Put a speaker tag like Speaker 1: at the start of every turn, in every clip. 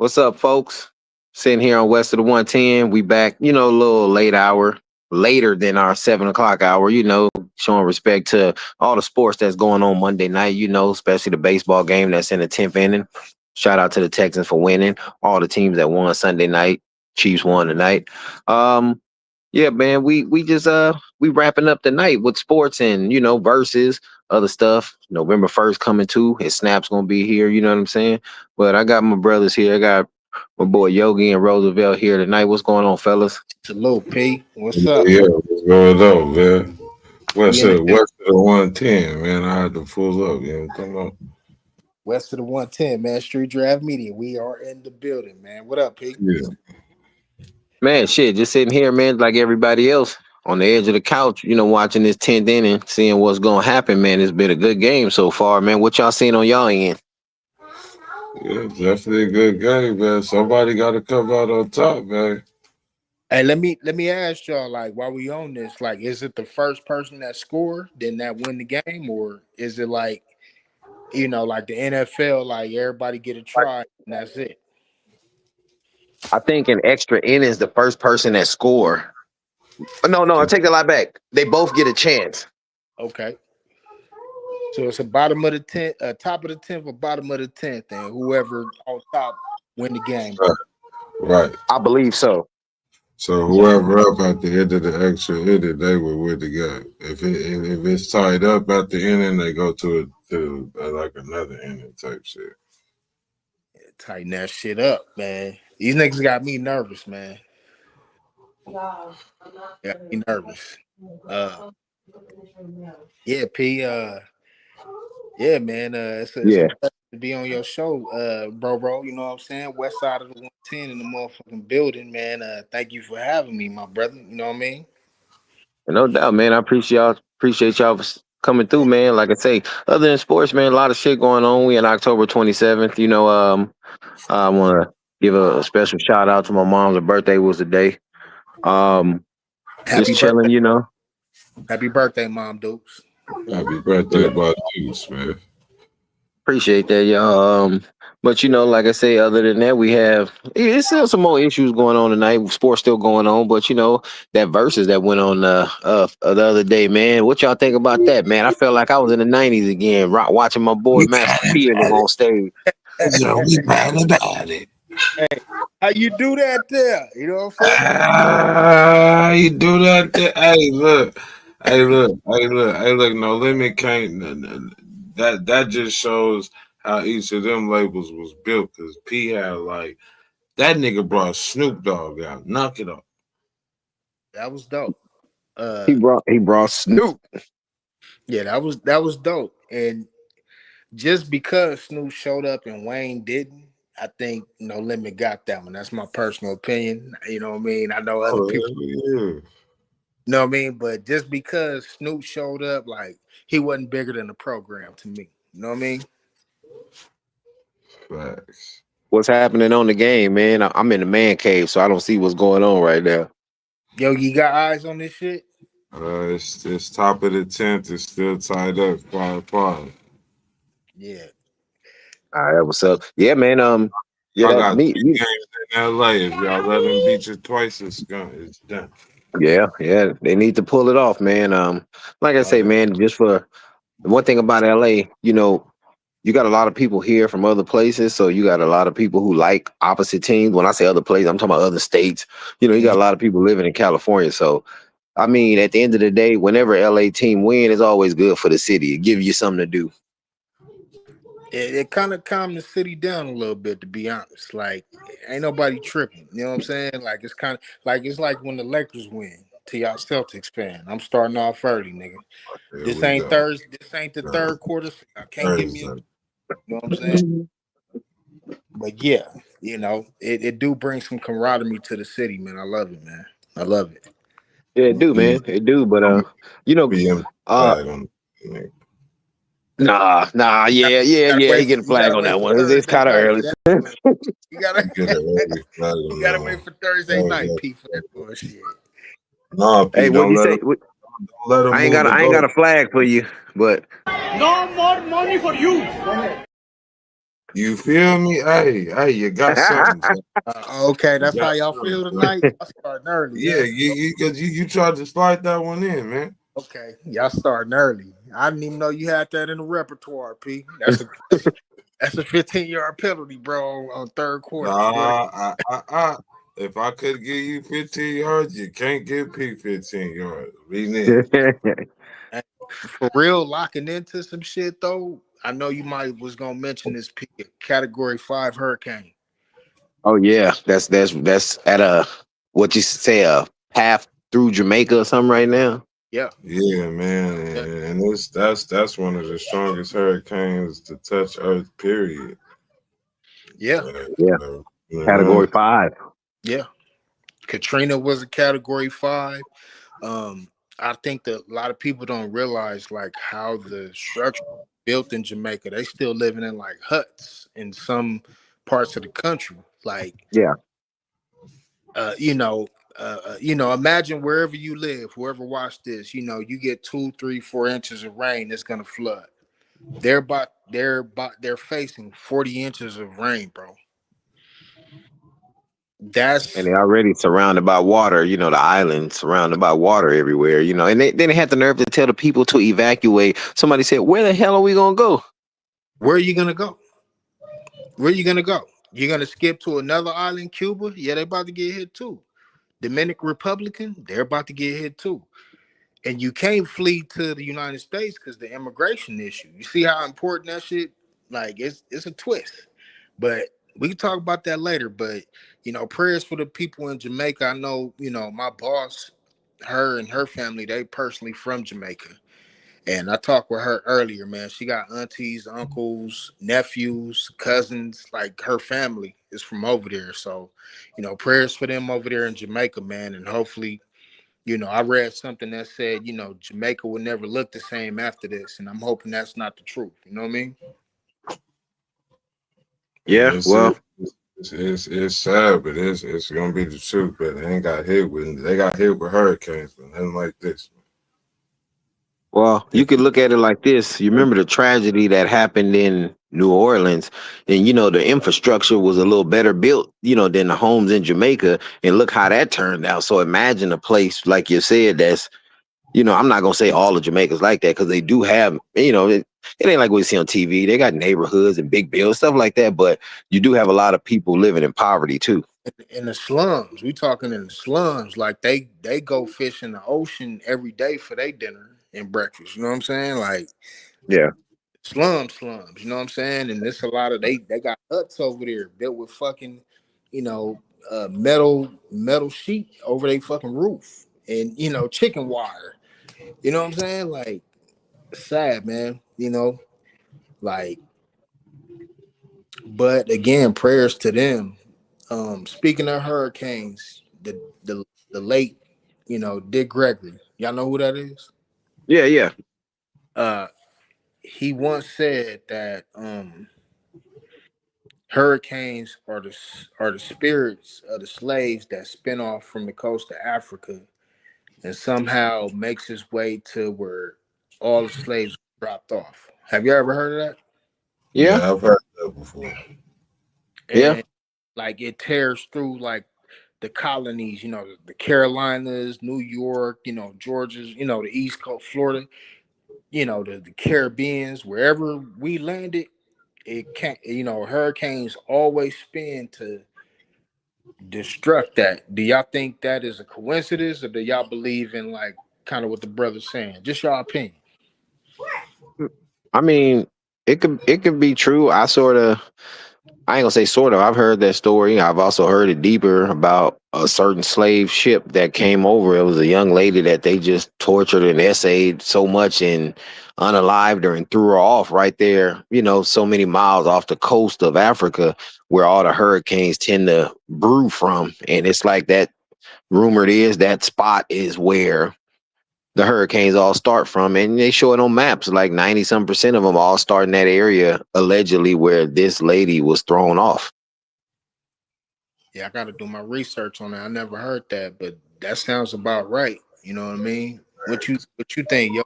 Speaker 1: What's up, folks? Sitting here on West of the 110. We back, a little late hour, later than our 7 o'clock hour, showing respect to all the sports that's going on Monday night, especially the baseball game that's in the 10th inning. Shout out to the Texans for winning. All the teams that won Sunday night. Chiefs won tonight. Um, yeah, man, we just we wrapping up the night with sports and versus other stuff. November 1st coming too. His snap's gonna be here, you know what I'm saying? But I got my brothers here. I got my boy Yogi and Roosevelt here tonight. What's going on, fellas?
Speaker 2: Salute, P. What's up?
Speaker 3: Yeah, what's going on, man?
Speaker 2: We
Speaker 3: West
Speaker 2: in the
Speaker 3: of,
Speaker 2: building.
Speaker 3: west of the 110, man. I had to pull up, come on.
Speaker 2: West of the 110, man. Street Draft Media. We are in the building, man. What up, P?
Speaker 3: Yeah,
Speaker 1: Man, shit, just sitting here, man, like everybody else on the edge of the couch, watching this 10th inning, seeing what's gonna happen, man. It's been a good game so far, man. What y'all seen on y'all end?
Speaker 3: yeah, definitely a good game, man. Somebody got to come out on top, man.
Speaker 2: Hey, let me ask y'all, like, while we on this, like, is it the first person that scored, then that win the game, or is it like, like the NFL, like everybody get a try and that's it?
Speaker 1: I think in extra innings, the first person that score. No, I take that lot back. They both get a chance.
Speaker 2: Okay. So it's a bottom of the 10th, top of the 10th, or bottom of the 10th, and whoever on top win the game.
Speaker 3: Right.
Speaker 1: I believe so.
Speaker 3: So whoever up at the end of the extra inning, they will win the game. If it's tied up at the inning, they go to like another inning type shit.
Speaker 2: Tighten that shit up, man. These niggas got me nervous, man. Got me nervous. Yeah, P. Yeah, man. It's a
Speaker 1: Yeah.
Speaker 2: pleasure to be on your show, bro. You know what I'm saying? West side of the 110 in the motherfucking building, man. Thank you for having me, my brother. You know what I mean?
Speaker 1: No doubt, man. I appreciate y'all for coming through, man. Like I say, other than sports, man, a lot of shit going on. We in October 27th. I want to give a special shout out to my mom's. Her birthday was today.
Speaker 2: Happy
Speaker 1: Just
Speaker 2: birthday.
Speaker 1: chilling.
Speaker 2: Happy birthday, Mom Dukes.
Speaker 3: Happy birthday, my dudes, man.
Speaker 1: Appreciate that, y'all. But like I say, other than that, we have it's still some more issues going on tonight. Sports still going on, but that versus that went on the other day, man. What y'all think about that, man? I felt like I was in the '90s again, watching my boy
Speaker 3: We
Speaker 1: Master
Speaker 3: mad
Speaker 1: P and them
Speaker 3: about
Speaker 1: on
Speaker 3: it.
Speaker 1: stage.
Speaker 3: So we mad about it.
Speaker 2: Hey, how you do that there? You know what I'm saying?
Speaker 3: You do that? Hey, look. Hey, look. No limit can't. That just shows how each of them labels was built. Cause P had like that nigga brought Snoop Dogg out. Knock it off.
Speaker 2: That was dope.
Speaker 1: He
Speaker 2: Uh,
Speaker 1: brought Snoop.
Speaker 2: yeah, that was dope. And just because Snoop showed up and Wayne didn't, I think No Limit got that one. That's my personal opinion. You know what I mean? I know other
Speaker 3: Oh
Speaker 2: people
Speaker 3: yeah.
Speaker 2: know what I mean, but just because Snoop showed up, like he wasn't bigger than the program to me. You know what I mean?
Speaker 3: Facts.
Speaker 1: What's happening on the game, man? I'm in the man cave, so I don't see what's going on right now.
Speaker 2: Yo, you got eyes on this shit?
Speaker 3: It's top of the 10th. It's still tied up 5-5.
Speaker 2: Yeah.
Speaker 1: All right, what's up? Yeah, man. Yeah,
Speaker 3: Y'all
Speaker 1: that
Speaker 3: got
Speaker 1: me.
Speaker 3: three games in LA. If y'all let them beat you twice, it's done.
Speaker 1: Yeah, they need to pull it off, man. Like I
Speaker 2: Oh
Speaker 1: say,
Speaker 2: yeah.
Speaker 1: man, just for one thing about LA, you got a lot of people here from other places, so you got a lot of people who like opposite teams. When I say other places, I'm talking about other states. You got a lot of people living in California, so I mean, at the end of the day, whenever LA team win, it's always good for the city. It gives you something to do.
Speaker 2: It kind of calmed the city down a little bit, to be honest. Like, ain't nobody tripping. You know what I'm saying? Like, it's kind of like when the Lakers win. To y'all Celtics fan, I'm starting off early, nigga.
Speaker 3: Here
Speaker 2: This
Speaker 3: we
Speaker 2: ain't
Speaker 3: go.
Speaker 2: Thursday. This ain't the third quarter. So I can't get me. You
Speaker 3: Thursday.
Speaker 2: know what I'm saying? But yeah, it do bring some camaraderie to the city, man. I love it, man. I love it.
Speaker 1: Yeah, it do,
Speaker 3: Be
Speaker 1: man. It do, but you know,
Speaker 3: be
Speaker 1: uh,
Speaker 3: flag on the
Speaker 1: nah, yeah. He getting
Speaker 2: You
Speaker 1: flag
Speaker 2: gotta
Speaker 1: on
Speaker 2: wait
Speaker 1: that
Speaker 2: for
Speaker 1: one. It's
Speaker 2: Thursday
Speaker 1: kind of
Speaker 2: night
Speaker 1: early.
Speaker 2: for that one. You gotta
Speaker 3: get an early flag
Speaker 2: you
Speaker 3: on
Speaker 2: gotta
Speaker 3: that
Speaker 2: wait
Speaker 3: one.
Speaker 2: for Thursday
Speaker 3: Don't
Speaker 2: night,
Speaker 3: let,
Speaker 2: Pete, for that bullshit.
Speaker 3: nah,
Speaker 1: Hey,
Speaker 3: P,
Speaker 1: what
Speaker 3: don't
Speaker 1: he
Speaker 3: let
Speaker 1: say?
Speaker 3: him don't let him move the
Speaker 1: I ain't got a
Speaker 3: goal.
Speaker 1: flag for you, but
Speaker 4: No more money for you.
Speaker 3: You feel me? Hey, you got something. Son.
Speaker 2: Okay,
Speaker 3: You
Speaker 2: that's how
Speaker 3: got
Speaker 2: y'all
Speaker 3: something.
Speaker 2: feel
Speaker 3: Son.
Speaker 2: tonight. Y'all starting early,
Speaker 3: Yeah,
Speaker 2: huh?
Speaker 3: you tried to slide that one in, man.
Speaker 2: Okay, y'all starting early. I didn't even know you had that in the repertoire, P. That's a 15-yard penalty, bro, on third quarter. Swear to
Speaker 3: If I could give you 15 yards, you can't give P 15 yards. Renege.
Speaker 2: God. For real, locking into some shit though. I know you might was gonna mention this P, Category 5 hurricane.
Speaker 1: Oh yeah, that's at a what you say a path through Jamaica or something right now.
Speaker 2: Yeah,
Speaker 3: Yeah, man,
Speaker 2: yeah,
Speaker 3: and that's one of the strongest hurricanes to touch Earth. Period.
Speaker 2: yeah,
Speaker 1: Yeah,
Speaker 3: Uh,
Speaker 1: Category 5.
Speaker 2: yeah. Katrina was a Category 5. Um, I think that a lot of people don't realize like how the structure built in Jamaica. They still living in like huts in some parts of the country. Like,
Speaker 1: Yeah,
Speaker 2: uh, you know, imagine wherever you live, whoever watched this, you get 2, 3, 4 inches of rain, it's gonna flood. They're facing 40 inches of rain, bro.
Speaker 1: and
Speaker 2: That's
Speaker 1: they're already surrounded by water. The island surrounded by water everywhere. And then they had the nerve to tell the people to evacuate. Somebody said, "Where the hell are we gonna go?"
Speaker 2: where are you gonna go? Where you gonna go? You're gonna skip to another island, Cuba? Yeah, they about to get hit too. Dominican Republican, they're about to get hit too. And you can't flee to the United States because the immigration issue. You see how important that shit? Like it's a twist. But we can talk about that later. But prayers for the people in Jamaica. I know, my boss, her and her family, they personally from Jamaica. And I talked with her earlier, man. She got aunties, uncles, nephews, cousins, like her family is from over there. So, prayers for them over there in Jamaica, man. And hopefully, I read something that said, Jamaica will never look the same after this. And I'm hoping that's not the truth. You know what I mean?
Speaker 3: and
Speaker 1: Yeah, well,
Speaker 3: it's sad, but it's gonna be the truth. But they got hit with hurricanes, but nothing like this.
Speaker 1: you
Speaker 3: If
Speaker 1: could
Speaker 3: you,
Speaker 1: look at it like this. You remember the tragedy that happened in New Orleans, and the infrastructure was a little better built, than the homes in Jamaica, and look how that turned out. So imagine a place like you said that's I'm not gonna say all of Jamaica's like that because they do have, it ain't like we see on TV. They got neighborhoods and big bills, stuff like that, but you do have a lot of people living in poverty too.
Speaker 2: In the slums, we talking in the slums, like they go fish in the ocean every day for their dinner and breakfast. You know what I'm saying? Like
Speaker 1: Yeah.
Speaker 2: slums, you know what I'm saying? And there's a lot of they got huts over there built with fucking, you know, metal sheet over their fucking roof and chicken wire. You know what I'm saying? Like sad, man. Like but again, prayers to them. Speaking of hurricanes, the late, Dick Gregory. Y'all know who that is?
Speaker 1: Yeah, yeah.
Speaker 2: Uh he once said that hurricanes are the spirits of the slaves that spin off from the coast of Africa and somehow makes its way to where all the slaves dropped off. Have you ever heard of that?
Speaker 1: Yeah.
Speaker 3: yeah, I've heard that before.
Speaker 1: Yeah.
Speaker 2: And like it tears through like the colonies, the Carolinas, New York, Georgia's, the East Coast, Florida, the Caribbeans, wherever we landed, it can't, hurricanes always spin to destruct that. Do y'all think that is a coincidence, or do y'all believe in like kind of what the brother's saying? Just your opinion.
Speaker 1: I mean, it could be true. I ain't gonna say sort of. I've heard that story. I've also heard it deeper about a certain slave ship that came over. It was a young lady that they just tortured and essayed so much and unalived her and threw her off right there, so many miles off the coast of Africa where all the hurricanes tend to brew from. And it's like that rumored is that spot is where the hurricanes all start from, and they show it on maps. Like 90 some% of them all start in that area allegedly where this lady was thrown off.
Speaker 2: Yeah, I got to do my research on that. I never heard that, but that sounds about right. You know what I mean? What you think, yo?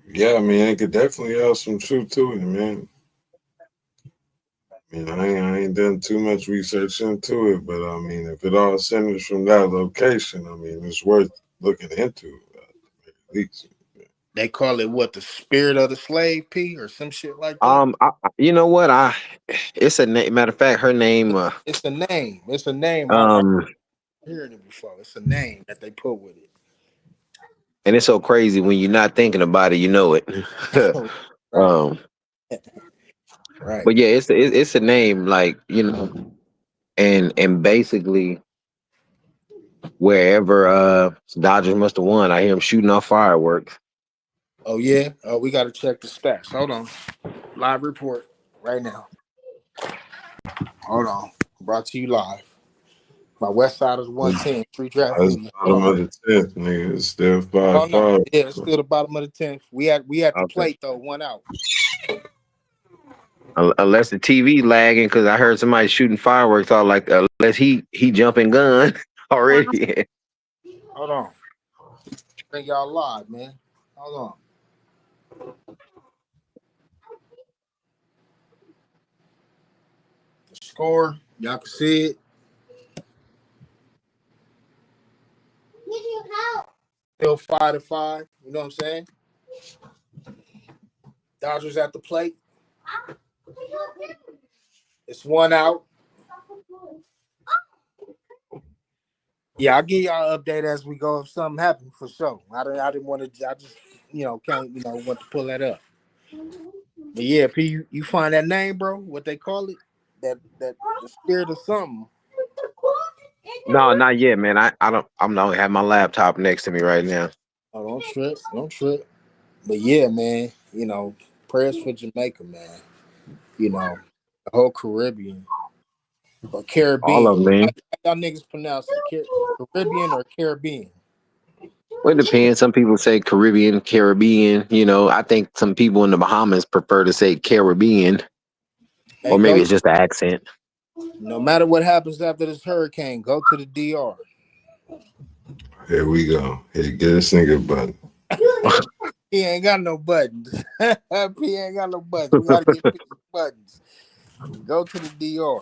Speaker 3: Yeah, I mean, it could definitely have some truth to it, man. I ain't done too much research into it, but I mean, if it all centers from that location, I mean, it's worth looking into at least.
Speaker 2: They call it what, the spirit of the slave, P, or some shit like that.
Speaker 1: You know what? It's a matter of fact, her name,
Speaker 2: It's a name. It's a name. I
Speaker 1: um,
Speaker 2: heard it before. It's a name that they put with
Speaker 1: and it's so crazy when you're not thinking about it, you know it.
Speaker 2: it. Right.
Speaker 1: um,
Speaker 2: Right.
Speaker 1: but yeah, it's a name like and basically wherever Dodgers must have won, I hear them shooting off fireworks.
Speaker 2: Oh yeah. Oh, we got to check the stats. Hold on. Live report right now. Hold on. Brought to you live. My West Side is 110. Street Draft
Speaker 3: That's
Speaker 2: Media. Hold
Speaker 3: bottom
Speaker 2: on.
Speaker 3: of the 10th, nigga. It's still
Speaker 2: Oh no.
Speaker 3: 5-5.
Speaker 2: Yeah, it's still the bottom of the 10th. We at the
Speaker 1: Okay.
Speaker 2: plate though. One out.
Speaker 1: Unless the TV lagging, because I heard somebody shooting fireworks. All like unless he jumping gun already.
Speaker 2: Hold on. Bring y'all live, man. Hold on. The score. Y'all can see it. Still 5-5. You know what I'm saying? Dodgers at the plate. It's one out. Yeah, I'll give y'all an update as we go if something happens for sure. I didn't want to. I just can't want to pull that up. But yeah, P, you find that name, bro? What they call it? That the spirit of something.
Speaker 1: No, not yet, man. I don't. I'm not have my laptop next to me right now.
Speaker 2: Oh, don't trip, don't trip. But yeah, man. Prayers for Jamaica, man. The whole Caribbean or
Speaker 1: All of
Speaker 2: Caribbean.
Speaker 1: them, man.
Speaker 2: How y'all niggas pronounce it? Caribbean or Caribbean?
Speaker 1: Well, it depends. Some people say Caribbean, Caribbean. I think some people in the Bahamas prefer to say Caribbean,
Speaker 2: Hey,
Speaker 1: or maybe
Speaker 2: go.
Speaker 1: it's just the accent.
Speaker 2: No matter what happens after this hurricane, go to the DR.
Speaker 3: Here we go. Here, get this nigga button.
Speaker 2: He ain't got no buttons. He ain't got no buttons. We gotta get buttons. Go to the DR.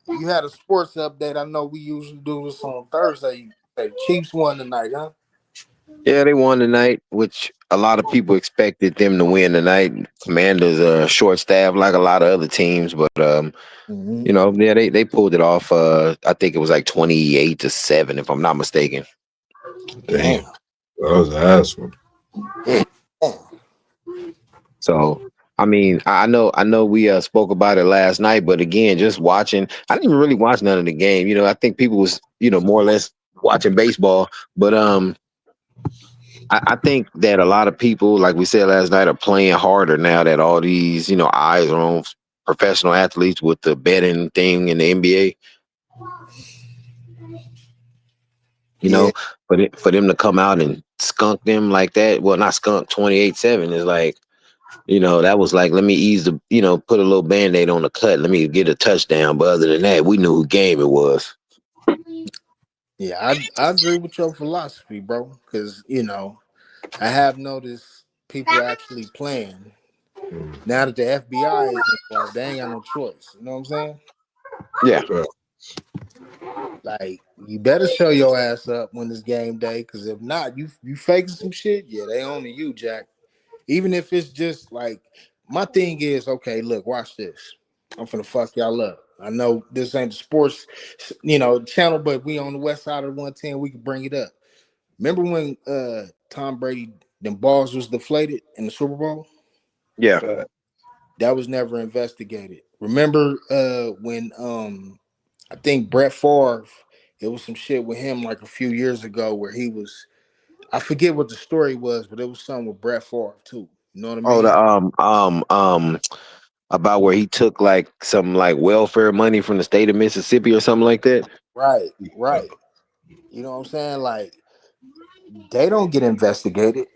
Speaker 2: You had a sports update. I know we usually do this on Thursday. The Chiefs won tonight, huh?
Speaker 1: Yeah, they won tonight, which a lot of people expected them to win tonight. Commanders are short staff like a lot of other teams, but
Speaker 2: Mm-hmm.
Speaker 1: yeah, they pulled it off. I think it was like 28-7, if I'm not mistaken.
Speaker 3: Damn. That was an ass one.
Speaker 2: Damn.
Speaker 1: So, I mean, I know we spoke about it last night, but again, just watching, I didn't even really watch none of the game. I think people was more or less watching baseball, but I think that a lot of people, like we said last night, are playing harder now that all these eyes are on professional athletes with the betting thing in the NBA.
Speaker 2: Yeah.
Speaker 1: For them to come out and skunk them like that, well, not skunk 28-7 is like. That was like, let me ease the, put a little Band-Aid on the cut. Let me get a touchdown. But other than that, we knew who game it was.
Speaker 2: Yeah, I agree with your philosophy, bro. Because, I have noticed people actually playing. Now that the FBI is involved, they ain't got no choice. You know what I'm saying?
Speaker 1: Yeah.
Speaker 2: Like, you better show your ass up when it's game day, because if not, you faking some shit. Yeah, they owning you, Jack. Even if it's just like, my thing is, okay, look, watch this. I'm finna fuck y'all up. I know this ain't the sports, channel, but we on the west side of 110. We can bring it up. Remember when Tom Brady, them balls was deflated in the Super Bowl?
Speaker 1: Yeah.
Speaker 2: That was never investigated. Remember when I think Brett Favre, it was some shit with him like a few years ago where he was, I forget what the story was, but it was something with Brett Favre too. You know what I
Speaker 1: Oh,
Speaker 2: mean?
Speaker 1: the about where he took like some like welfare money from the state of Mississippi or something like that.
Speaker 2: Right, right. You know what I'm saying? Like, they don't get investigated.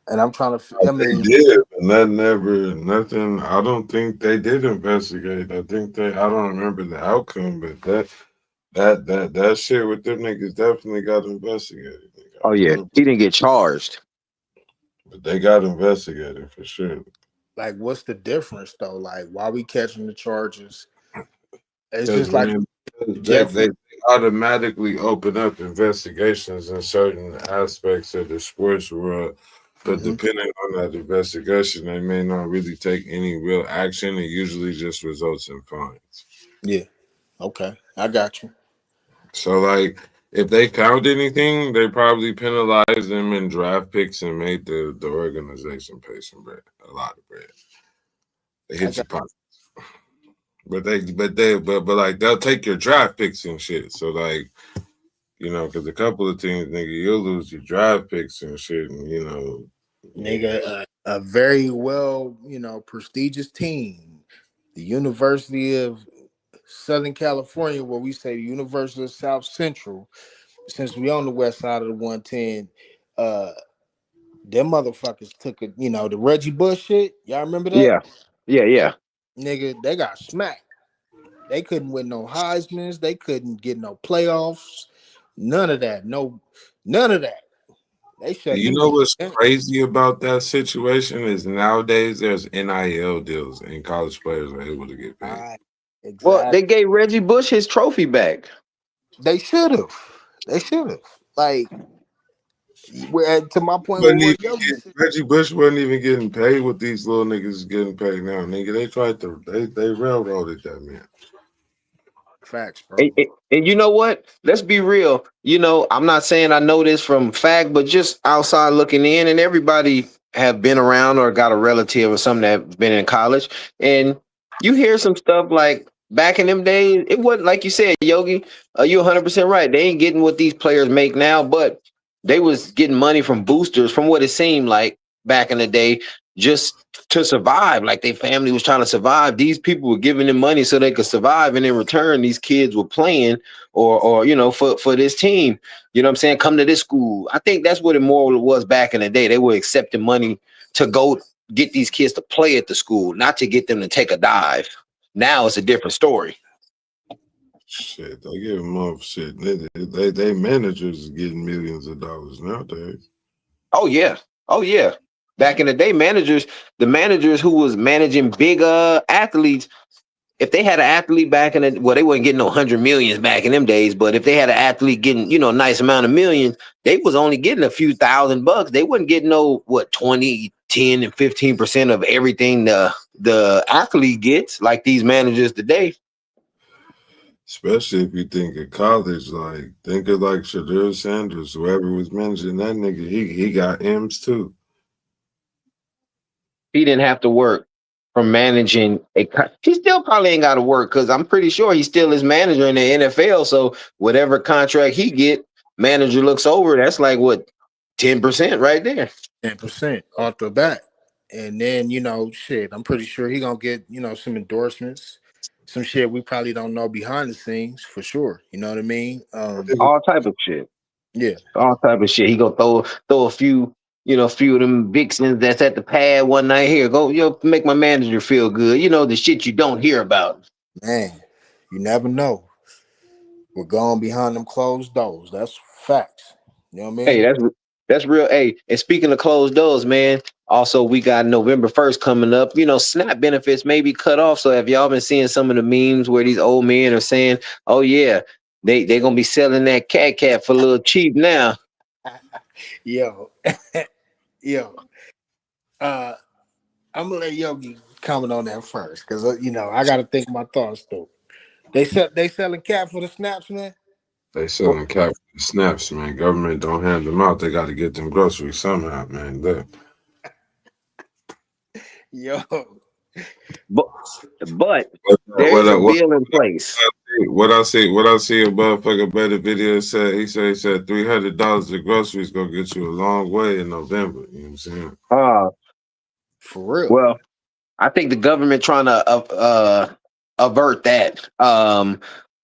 Speaker 2: And I'm trying to, I
Speaker 3: They
Speaker 2: mean,
Speaker 3: did, and that never, nothing. I don't think they did investigate. I think I don't remember the outcome, but that shit with them niggas definitely got investigated.
Speaker 1: Oh yeah,
Speaker 3: 100%.
Speaker 1: he didn't get charged.
Speaker 3: But they got investigated for sure.
Speaker 2: like what's the difference though? Like why we catching the charges? It's
Speaker 3: Because
Speaker 2: just like
Speaker 3: man,
Speaker 2: Jeffrey.
Speaker 3: they automatically open up investigations in certain aspects of the sports world. But
Speaker 2: Hmm.
Speaker 3: depending on that investigation, they may not really take any real action. It usually just results in fines.
Speaker 2: Yeah. Okay. I got you.
Speaker 3: So, like, if they found anything, they probably penalized them in draft picks and made the organization pay some bread, a lot of bread. They
Speaker 2: I
Speaker 3: hit
Speaker 2: got
Speaker 3: your pocket. But like they'll take your draft picks and shit. So like because a couple of teams, nigga, you'll lose your draft picks and shit, and
Speaker 2: nigga a very well, prestigious team. The University of Southern California, where we say the University of South Central, since we on the west side of the 110, uh them motherfuckers took it, the Reggie Bush shit. Y'all remember that?
Speaker 1: Yeah, yeah, yeah.
Speaker 2: Nigga, they got smacked. They couldn't win no Heisman's, they couldn't get no playoffs, none of that. No, none of that. They shut
Speaker 3: you
Speaker 2: them
Speaker 3: know
Speaker 2: niggas
Speaker 3: what's
Speaker 2: down.
Speaker 3: crazy about that situation is nowadays there's NIL deals and college players are able to get paid.
Speaker 2: Right.
Speaker 1: Well,
Speaker 2: Exactly.
Speaker 1: they gave Reggie Bush his trophy back.
Speaker 2: They should have. They should have. Like, to my point with
Speaker 3: Wasn't even
Speaker 2: what Yogi said.
Speaker 3: Reggie Bush wasn't even getting paid what these little niggas is getting paid now, nigga. They tried to they railroaded that man.
Speaker 2: Facts,
Speaker 1: And,
Speaker 2: bro.
Speaker 1: and, and you know what? Let's be real. I'm not saying I know this from fact, but just outside looking in, and everybody have been around or got a relative or something that been in college, and you hear some stuff like back in them days. It wasn't like you said, Yogi. You're 100% right. They ain't getting what these players make now, but they was getting money from boosters, from what it seemed like back in the day, just to survive. Like their family was trying to survive. These people were giving them money so they could survive, and in return, these kids were playing or for this team. You know what I'm saying? Come to this school. I think that's what it more was back in the day. They were accepting money to go get these kids to play at the school, not to get them to take a dive. Now it's a different story.
Speaker 3: Shit, they give them up. Shit, they managers is getting millions of dollars nowadays.
Speaker 1: Oh yeah. Oh yeah. Back in the day, the managers who was managing big athletes, if they had an athlete back in the they wasn't getting no 100 millions back in them days, but if they had an athlete getting, a nice amount of millions, they was only getting a few $1,000. They wasn't getting no 20, 10, and 15% of everything the athlete gets like these managers today.
Speaker 3: Especially if you think of college, like think of like Shadur Sanders, whoever was managing that nigga, he got M's too.
Speaker 1: He didn't have to work from managing he still probably ain't got to work because I'm pretty sure he still is manager in the NFL. So whatever contract he get, manager looks over. That's like what 10% right there.
Speaker 2: 10% off the bat. And then, shit, I'm pretty sure he gonna get, some endorsements, some shit we probably don't know behind the scenes for sure. You know what I mean?
Speaker 1: All type of shit.
Speaker 2: Yeah.
Speaker 1: All type of shit. He gonna throw a few. Few of them vixens that's at the pad one night. Here, go, make my manager feel good. The shit you don't hear about.
Speaker 2: Man, you never know. We're going behind them closed doors. That's facts. You know what I
Speaker 1: Hey,
Speaker 2: mean?
Speaker 1: that's real. Hey, and speaking of closed doors, man. Also, we got November 1st coming up. SNAP benefits may be cut off. So, have y'all been seeing some of the memes where these old men are saying, "Oh yeah, they gonna be selling that cat for a little cheap now."
Speaker 2: Yo, yo. Uh, I'm gonna let Yogi comment on that first, because I gotta think my thoughts though. They selling cat for the snaps, man.
Speaker 3: They selling cap snaps, man. Government don't hand them out. They got to get them groceries somehow, man. Look,
Speaker 2: Yo,
Speaker 1: But but
Speaker 3: what
Speaker 1: there's a bill in place.
Speaker 3: what I see a motherfucker better video said. He said $300 of groceries gonna get you a long way in November. You know what I'm saying?
Speaker 1: Uh,
Speaker 2: for real.
Speaker 1: well, I think the government trying to avert that.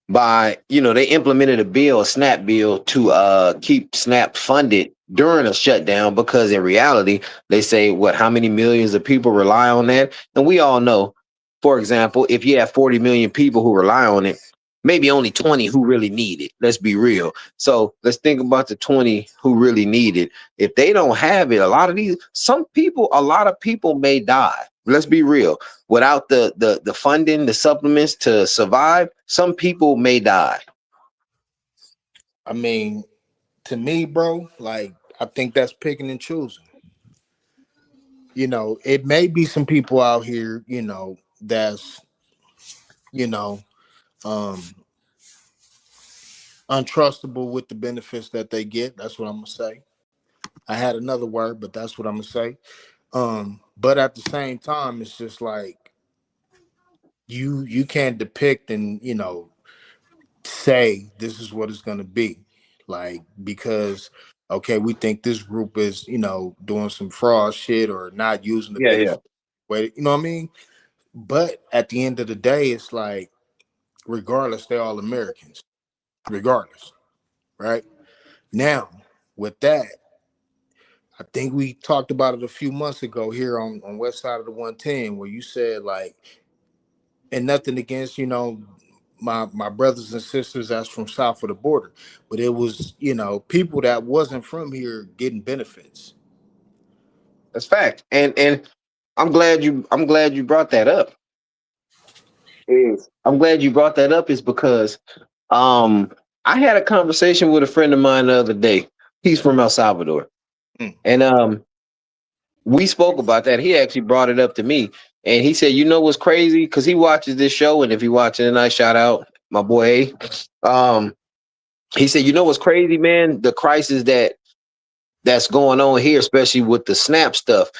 Speaker 1: By they implemented a SNAP bill to keep SNAP funded during a shutdown because in reality they say how many millions of people rely on that, and we all know, for example, if you have 40 million people who rely on it, maybe only 20 who really need it. Let's be real. So let's think about the 20 who really need it. If they don't have it, a lot of people may die. let's be real. Without the funding, the supplements to survive, some people may die.
Speaker 2: I mean, to me, bro, like I think that's picking and choosing. It may be some people out here, that's you know, um untrustable with the benefits that they get. That's what I'm gonna say. I had another word, but that's what I'm gonna say. But at the same time, it's just like you can't depict and say this is what it's gonna be, like, because okay, we think this group is doing some fraud shit or not using the
Speaker 1: Yeah, yeah.
Speaker 2: benefit. Way, you know what I mean? But at the end of the day, it's like regardless, they're all Americans, regardless, right? Now, with that, I think we talked about it a few months ago here on West Side of the 110, where you said like, and nothing against my brothers and sisters that's from south of the border, but it was people that wasn't from here getting benefits.
Speaker 1: That's fact. And I'm glad you brought that up. I'm glad you brought that up is because um I had a conversation with a friend of mine the other day. He's from El Salvador.
Speaker 2: Mm.
Speaker 1: And we spoke about that. He actually brought it up to me. And he said, you know what's crazy? Because he watches this show, and if he watching tonight, shout out my boy A. He said, you know what's crazy, man? The crisis that's going on here, especially with the snap stuff.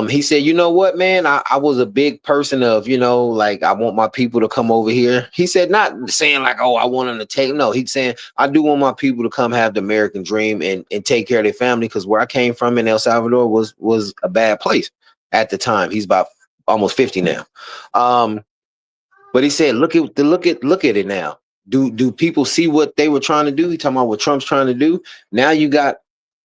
Speaker 1: He said, you know what, man, I was a big person of, like I want my people to come over here. He said, not saying like, oh, I want them to take. No, he's saying I do want my people to come have the American dream and take care of their family. Because where I came from in El Salvador was a bad place at the time. He's about almost 50 now. But he said, look at it now. Do people see what they were trying to do? He talking about what Trump's trying to do. Now you got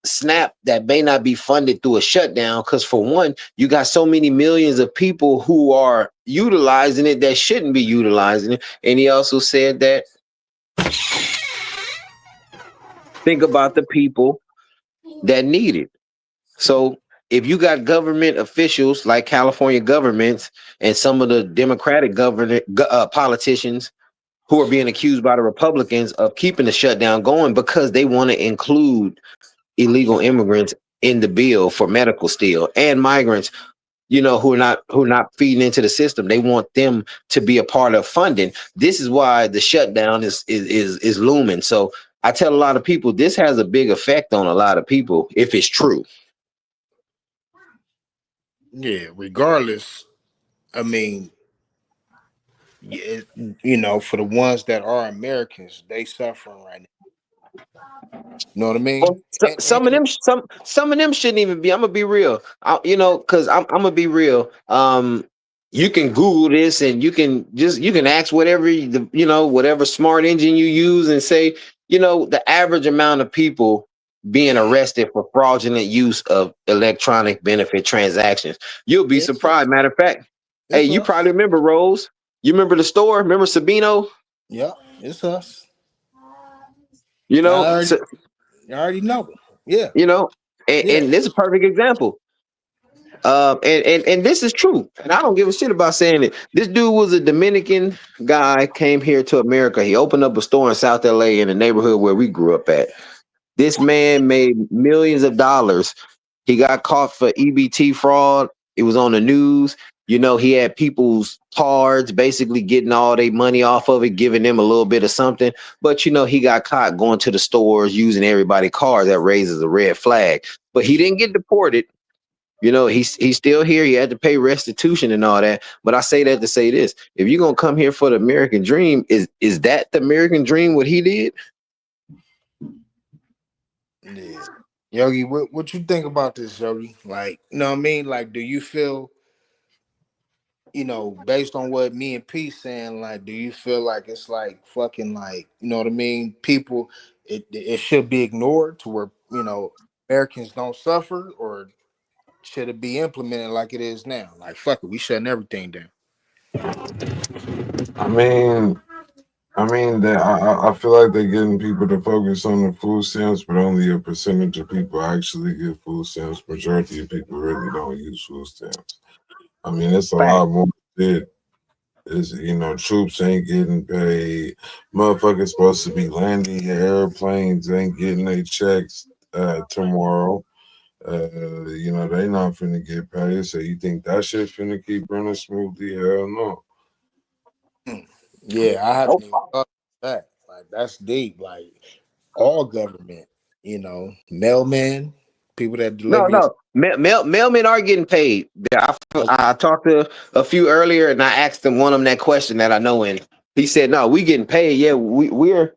Speaker 1: snap that may not be funded through a shutdown because for one, you got so many millions of people who are utilizing it that shouldn't be utilizing it. And he also said that think about the people that need it. So if you got government officials like California governments and some of the Democratic politicians who are being accused by the Republicans of keeping the shutdown going because they want to include illegal immigrants in the bill for medical still and migrants, who are not feeding into the system. They want them to be a part of funding. This is why the shutdown is looming. So I tell a lot of people this has a big effect on a lot of people if it's true.
Speaker 2: Yeah, regardless, I mean, yeah, for the ones that are Americans, they suffering right now. You know what I
Speaker 1: Well,
Speaker 2: mean?
Speaker 1: some of them, some of them shouldn't even be. I'm gonna be real, because I'm gonna be real. You can Google this, and you can ask whatever whatever smart engine you use, and say, the average amount of people being arrested for fraudulent use of electronic benefit transactions. You'll be
Speaker 2: it's
Speaker 1: surprised. Matter of fact, hey,
Speaker 2: it's
Speaker 1: you
Speaker 2: us.
Speaker 1: probably remember Rose. You remember the store? Remember Sabino?
Speaker 2: Yeah, it's us.
Speaker 1: You
Speaker 2: I
Speaker 1: know,
Speaker 2: already,
Speaker 1: so,
Speaker 2: I already know. Yeah,
Speaker 1: you know,
Speaker 2: yeah.
Speaker 1: and this is a perfect example. And this is true, and I don't give a shit about saying it. This dude was a Dominican guy, came here to America. He opened up a store in South LA in the neighborhood where we grew up at. This man made millions of dollars. He got caught for EBT fraud. It was on the news. He had people's cards basically getting all their money off of it, giving them a little bit of something. But he got caught going to the stores using everybody's cards. That raises a red flag. But he didn't get deported. He's still here. He had to pay restitution and all that. But I say that to say this: if you're gonna come here for the American dream, is that the American dream? What he did?
Speaker 2: Yeah. Yogi, what you think about this, Yogi? Like, you know what I mean? Like, do you feel, based on what me and P saying, like, do you feel like it's like fucking like, you know what I mean? People, it should be ignored to where, Americans don't suffer, or should it be implemented like it is now? Like, fuck it, we shutting everything down.
Speaker 3: I mean, that I feel like they're getting people to focus on the food stamps, but only a percentage of people actually get food stamps. Majority of people really don't use food stamps. I mean, it's a
Speaker 1: Fact.
Speaker 3: lot more shit. It's, troops ain't getting paid. Motherfuckers supposed to be landing your airplanes, ain't getting their checks tomorrow. They not finna get paid. So you think that shit finna keep running smoothly? Hell no.
Speaker 2: Yeah, I haven't even thought of that. Like that's deep. Like all government, mailmen, people that
Speaker 1: No,
Speaker 2: deliver your.
Speaker 1: no. Mailmen are getting paid. Yeah,
Speaker 2: Oh,
Speaker 1: I talked to a few earlier, and I asked them one of them that question that I know, and he said, "No, we getting paid. Yeah, we're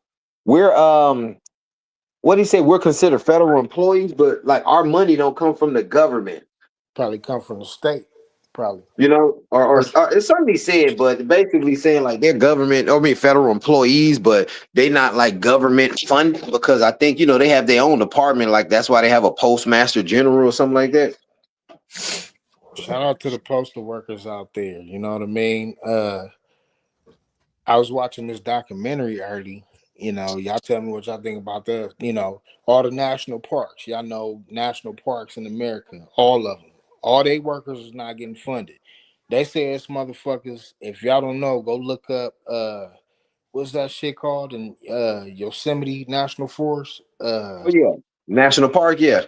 Speaker 1: what he said. We're considered federal employees, but like our money don't come from the government,
Speaker 2: probably come from the state. Probably.
Speaker 1: or it's something he said, but basically saying like they're government, or I mean federal employees, but they not like government funded because I think they have their own department. Like that's why they have a postmaster general or something like that.
Speaker 2: Shout out to the postal workers out there. You know what I mean? I was watching this documentary early. Y'all tell me what y'all think about the, all the national parks. Y'all know national parks in America, all of them. All they workers is not getting funded. They say it's motherfuckers. If y'all don't know, go look up what's that shit called in Yosemite National Forest.
Speaker 1: Oh yeah, national park. Yeah.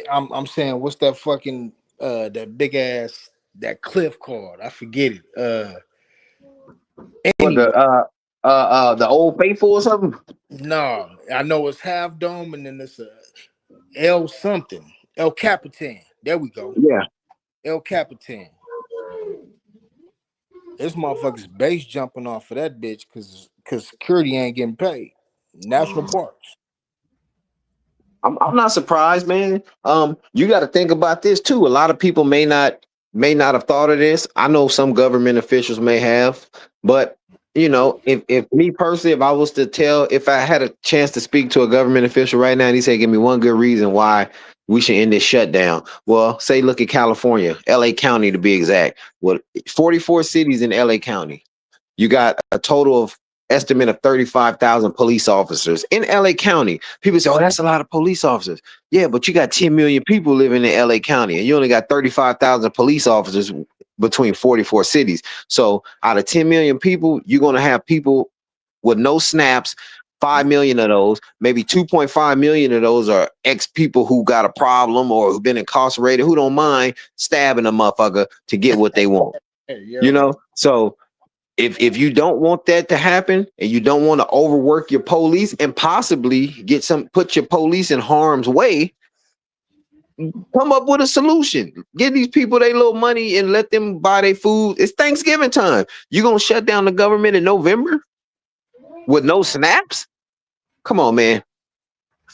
Speaker 2: I'm saying what's that fucking that big ass that cliff called? I forget it.
Speaker 1: What
Speaker 2: Anyway.
Speaker 1: the Old Faithful or something?
Speaker 2: No, I know it's half dome and then it's a El something. El Capitan. There we go.
Speaker 1: Yeah.
Speaker 2: El Capitan. This motherfucker's base jumping off of that bitch because security ain't getting paid. National parks.
Speaker 1: I'm not surprised, man. You got to think about this too. A lot of people may not have thought of this. I know some government officials may have, but if me personally, if I was to if I had a chance to speak to a government official right now, and he said, "Give me one good reason why we should end this shutdown." Well, say look at California, L.A. County to be exact. Well, 44 cities in L.A. County. You got a total of estimate of 35,000 police officers in LA County. People say, "Oh, that's a lot of police officers." Yeah, but you got 10 million people living in LA County and you only got 35,000 police officers between 44 cities. So, out of 10 million people, you're going to have people with no snaps. 5 million of those, maybe 2.5 million of those are ex people who got a problem or who've been incarcerated who don't mind stabbing a motherfucker to get what they want.
Speaker 2: Hey, yeah.
Speaker 1: So if you don't want that to happen and you don't want to overwork your police and possibly put your police in harm's way, come up with a solution. Give these people their little money and let them buy their food. It's Thanksgiving time. You gonna shut down the government in November with no snaps? Come on, man.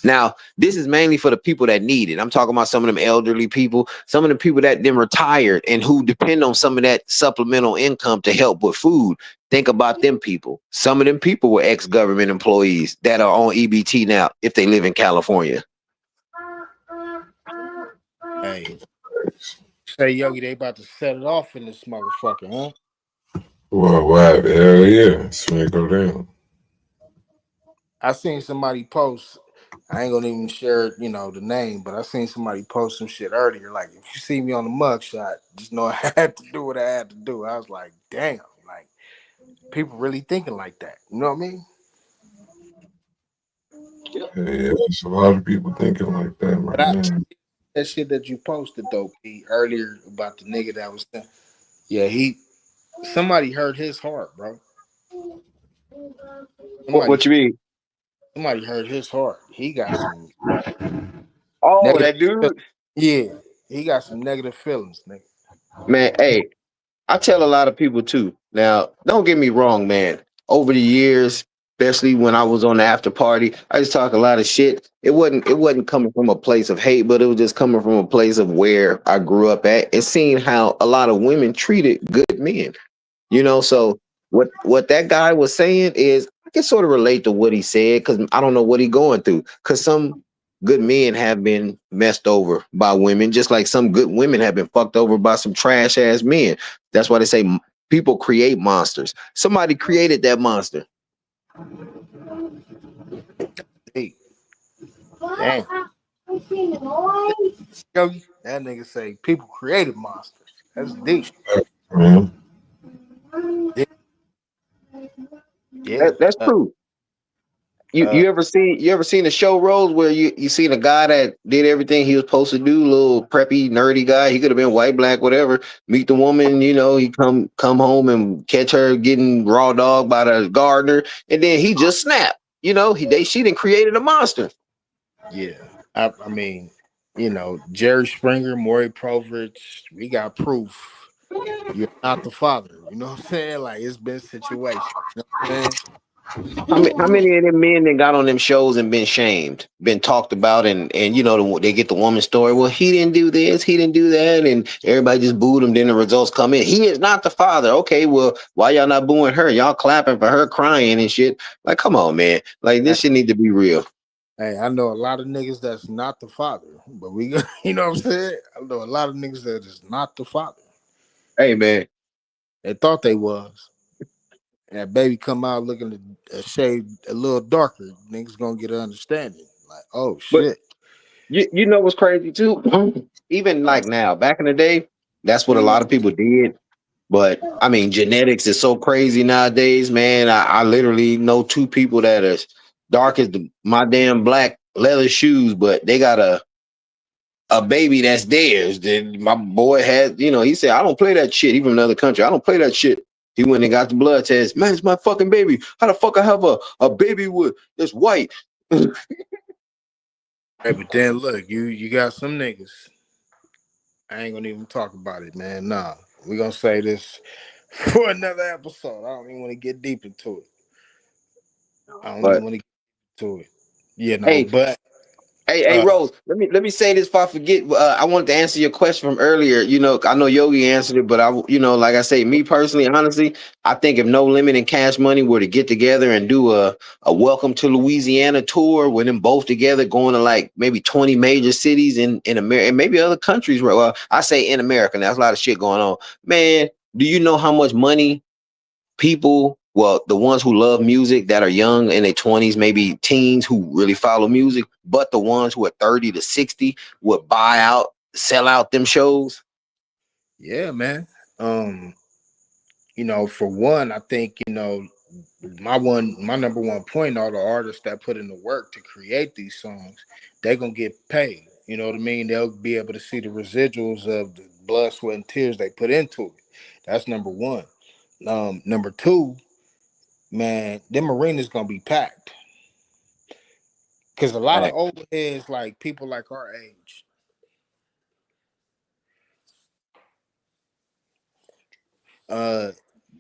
Speaker 1: Now, this is mainly for the people that need it. I'm talking about some of them elderly people, some of the people that then retired and who depend on some of that supplemental income to help with food. Think about them people. Some of them people were ex-government employees that are on EBT now if they live in California.
Speaker 2: Hey, say Yogi, they about to set it off in this motherfucker, huh?
Speaker 3: Well, what? Hell yeah. It's finna go down.
Speaker 2: I seen somebody post. I ain't gonna even share, the name, but I seen somebody post some shit earlier. Like, if you see me on the mugshot, just know I had to do what I had to do. I was like, damn, like people really thinking like that. You know what I mean?
Speaker 3: Yeah, there's a lot of people thinking like that
Speaker 2: But
Speaker 3: right now.
Speaker 2: that shit that you posted though, P, earlier about the nigga that was, yeah, somebody hurt his heart, bro. Somebody,
Speaker 1: What you mean?
Speaker 2: somebody hurt his heart. He got some
Speaker 1: Oh,
Speaker 2: negative.
Speaker 1: that dude?
Speaker 2: Yeah, he got some negative feelings, nigga.
Speaker 1: Man, hey, I tell a lot of people too. Now, don't get me wrong, man. Over the years, especially when I was on the after party, I just talk a lot of shit. It wasn't coming from a place of hate, but it was just coming from a place of where I grew up at and seeing how a lot of women treated good men. So what that guy was saying is I can sort of relate to what he said because I don't know what he going through. Because some good men have been messed over by women, just like some good women have been fucked over by some trash ass men. That's why they say people create monsters. Somebody created that monster.
Speaker 2: Hey, damn, Yogi, that nigga say people created monsters. That's deep.
Speaker 3: Mhm.
Speaker 2: Yeah, yeah.
Speaker 1: That's true. You
Speaker 2: Uh,
Speaker 1: you ever seen the show Rose where you seen a guy that did everything he was supposed to do, little preppy nerdy guy. He could have been white, black, whatever. Meet the woman, he come home and catch her getting raw dog by the gardener, and then he just snapped. She done created a monster.
Speaker 2: yeah. I mean, Jerry Springer, Maury Povich, we got proof. You're not the father. You know what I'm saying? Like it's been situations. You know what I'm saying?
Speaker 1: How many of them men that got on them shows and been shamed, been talked about, and they get the woman story. Well, he didn't do this, he didn't do that, and everybody just booed him. Then the results come in. He is not the father. Okay, well, why y'all not booing her? Y'all clapping for her crying and shit. Like, come on, man. Like
Speaker 2: Hey,
Speaker 1: this shit need to be real.
Speaker 2: hey, I know a lot of niggas that's not the father, but we, you know what I'm saying? I know a lot of niggas that is not the father.
Speaker 1: Hey, man.
Speaker 2: They thought they was. And that baby come out looking a shade a little darker. Niggas gonna get an understanding. Like, oh
Speaker 1: But
Speaker 2: shit.
Speaker 1: you know what's crazy too? Even like now, back in the day, that's what a lot of people did. But I mean, genetics is so crazy nowadays, man. I literally know two people that are dark as my damn black leather shoes, but they got a baby that's theirs. Then my boy had, he said, I don't play that shit. He from another country. I don't play that shit. He went and got the blood test. Man, it's my fucking baby. How the fuck I have a baby with that's white?
Speaker 2: Hey, but then look, you got some niggas. I ain't gonna even talk about it, man. Nah. We gonna say this for another episode. I don't even want to get deep into it. I don't even
Speaker 1: But
Speaker 2: want to get into it. You know,
Speaker 1: hey,
Speaker 2: but
Speaker 1: hey,
Speaker 2: uh
Speaker 1: Rose. Let me say this before I forget. I wanted to answer your question from earlier. I know Yogi answered it, but like I say, me personally, honestly, I think if No Limit and Cash Money were to get together and do a Welcome to Louisiana tour with them both together, going to like maybe 20 major cities in America and maybe other countries. Well, I say in America. Now, there's a lot of shit going on. Man, do you know how much money people, well, the ones who love music that are young in their 20s, maybe teens who really follow music, but the ones who are 30 to 60 would buy out, sell out them shows?
Speaker 2: yeah, man. Um, for one, I think, my number one point, all the artists that put in the work to create these songs, they're gonna get paid. You know what I mean? They'll be able to see the residuals of the blood, sweat, and tears they put into it. That's number one. Number two, man, them arenas gonna be packed. Cause a lot of
Speaker 1: Right.
Speaker 2: old heads, like people like our age, uh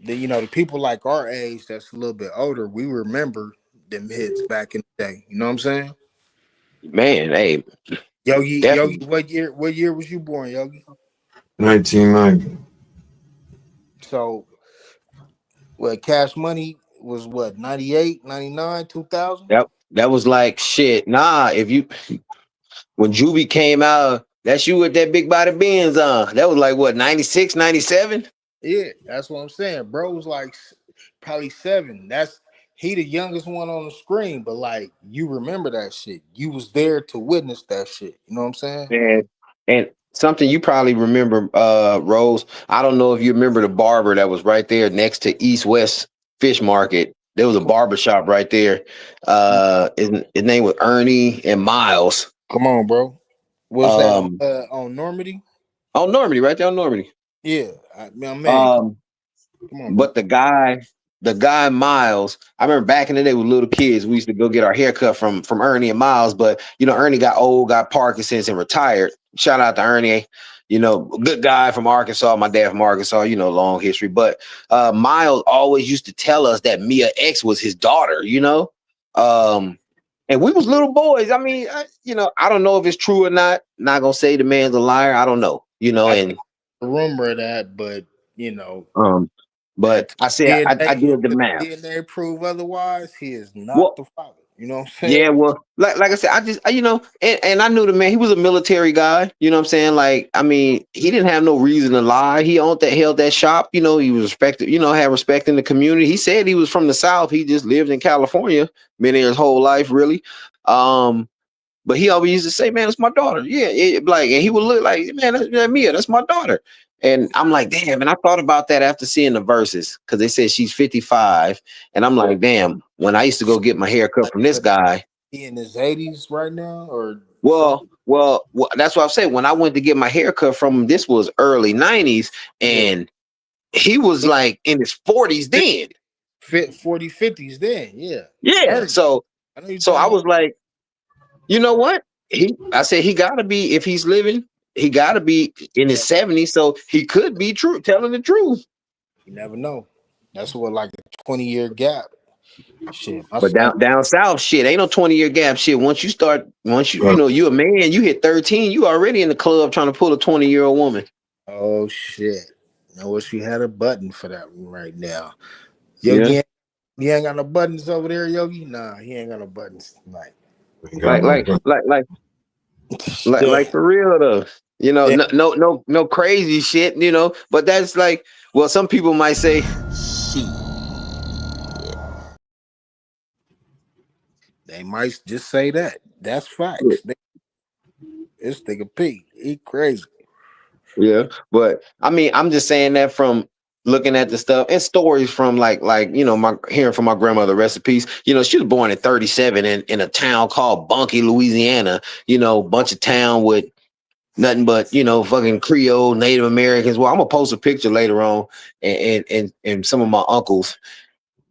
Speaker 2: the people like our age that's a little bit older, we remember them hits back in the day. You know what I'm saying?
Speaker 1: Man, hey,
Speaker 2: Yogi,
Speaker 1: definitely.
Speaker 2: what year was you born, Yogi?
Speaker 3: 1990.
Speaker 2: So what, Cash Money was what, 98, 99, 2000?
Speaker 1: That was like shit. Nah, when Juvie came out, that's you with that big body Benz on. That was like what, 96, 97?
Speaker 2: Yeah, that's what I'm saying. Bro was like probably 7. That's he the youngest one on the screen, but like you remember that shit. You was there to witness that shit. You know what I'm saying?
Speaker 1: Man, and something you probably remember, Rose. I don't know if you remember the barber that was right there next to East West Fish Market. There was a barber shop right there. His name was Ernie and Miles.
Speaker 2: Come on, bro. Was that
Speaker 1: Um,
Speaker 2: on Normandy?
Speaker 1: on Normandy, right there on Normandy.
Speaker 2: Yeah, man.
Speaker 1: Um,
Speaker 2: Come on, bro.
Speaker 1: But the guy Miles, I remember back in the day with little kids, we used to go get our haircut from Ernie and Miles. But Ernie got old, got Parkinson's, and retired. Shout out to Ernie, good guy from Arkansas. My dad from Arkansas, long history. But Miles always used to tell us that Mia X was his daughter. Um, and we was little boys. I mean, I don't know if it's true or not. Not gonna say the man's a liar. I don't know.
Speaker 2: I think
Speaker 1: And
Speaker 2: a rumor of that, but you know,
Speaker 1: um, but
Speaker 2: until
Speaker 1: I said
Speaker 2: DNA
Speaker 1: I did the
Speaker 2: until
Speaker 1: math.
Speaker 2: DNA prove otherwise, he is not
Speaker 1: Well,
Speaker 2: the father. You know what I'm
Speaker 1: yeah,
Speaker 2: saying?
Speaker 1: well, like I said, and I knew the man. He was a military guy. You know what I'm saying? Like, I mean, he didn't have no reason to lie. He held that shop. He was respected. Had respect in the community. He said he was from the South. He just lived in California, been there his whole life, really. Um, but he always used to say, "Man, it's my daughter." Yeah, and he would look like, "Man, that's Mia. That's my daughter." And I'm like, damn. And I thought about that after seeing the verses because they said she's 55. And I'm like, damn, when I used to go get my hair cut from this guy,
Speaker 2: He in his 80s right now, or something?
Speaker 1: well, that's what I'm saying. When I went to get my hair cut from him, this was early 90s,
Speaker 2: Yeah,
Speaker 1: and he was like in his 40s then.
Speaker 2: fit 40, 50s then. Yeah,
Speaker 1: Yeah.
Speaker 2: early. I know you're
Speaker 1: So
Speaker 2: talking
Speaker 1: I
Speaker 2: about.
Speaker 1: was like, you know what? I said he gotta be, if he's living, he gotta be in his 70s. So he could be true, telling the truth.
Speaker 2: You never know. That's what like a 20-year gap. Shit, my
Speaker 1: But
Speaker 2: son.
Speaker 1: down south, shit, ain't no 20-year gap shit. Once you
Speaker 3: But
Speaker 1: know, you a man, you hit 13, you already in the club trying to pull a 20-year-old woman.
Speaker 2: Oh shit! I wish we had a button for that one right now.
Speaker 1: Yeah.
Speaker 2: Yogi, he ain't got no buttons over there, Yogi. Nah, he ain't got no buttons tonight.
Speaker 3: ain't got
Speaker 1: Like,
Speaker 3: no
Speaker 1: like,
Speaker 3: break.
Speaker 1: like, like,
Speaker 2: Yeah,
Speaker 1: like for real though. You know,
Speaker 2: yeah.
Speaker 1: no crazy shit, you know, but that's like, well, some people might say,
Speaker 2: They might just say that. That's facts. This nigga P, he crazy.
Speaker 1: yeah, but I mean, I'm just saying that from looking at the stuff and stories from like you know, my hearing from my grandmother, rest in peace. You know, she was born in 37 in a town called Bunkie, Louisiana. You know, bunch of town with nothing but, you know, fucking Creole Native Americans. Well, I'm gonna post a picture later on, and some of my uncles.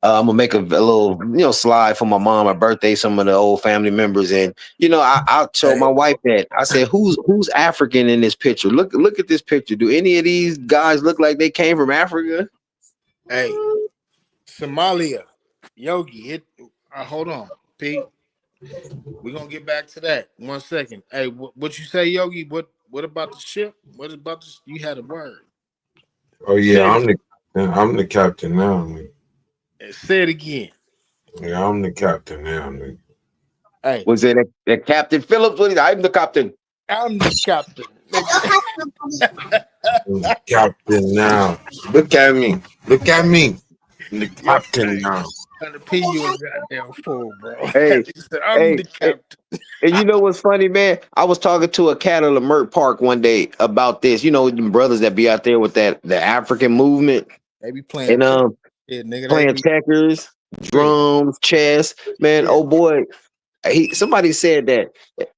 Speaker 1: I'm gonna make a little, you know, slide for my mom, her birthday, some of the old family members, and you know, I told
Speaker 2: Hey,
Speaker 1: my wife that I said, who's African in this picture? Look at this picture. Do any of these guys look like they came from Africa?
Speaker 2: hey, Somalia, Yogi. Hold on, P. We're gonna get back to that. 1 second. Hey, what you say, Yogi? What about the ship? What about this? You had a word.
Speaker 3: Oh yeah,
Speaker 2: Say it
Speaker 3: I'm the captain now, nigga.
Speaker 2: again. Say it again.
Speaker 3: Yeah, I'm the captain now, nigga.
Speaker 2: Hey,
Speaker 1: Was it that Captain Phillips? I'm the captain.
Speaker 2: I'm the captain, nigga.
Speaker 3: I'm the captain now. Look at me. Look at me. I'm the
Speaker 2: Yo,
Speaker 3: captain
Speaker 2: hey,
Speaker 3: now.
Speaker 2: trying to pee you a goddamn fool, bro.
Speaker 1: Hey,
Speaker 2: He said, I'm
Speaker 1: hey,
Speaker 2: the
Speaker 1: hey,
Speaker 2: captain.
Speaker 1: and you know what's funny, man? I was talking to a cat at Lamert Park one day about this. You know, the brothers that be out there with the African movement,
Speaker 2: They be playing
Speaker 1: and
Speaker 2: check, shit, nigga. They
Speaker 1: playing
Speaker 2: be
Speaker 1: checkers,
Speaker 2: yeah,
Speaker 1: drums, chess. Man,
Speaker 2: yeah.
Speaker 1: oh boy, somebody said that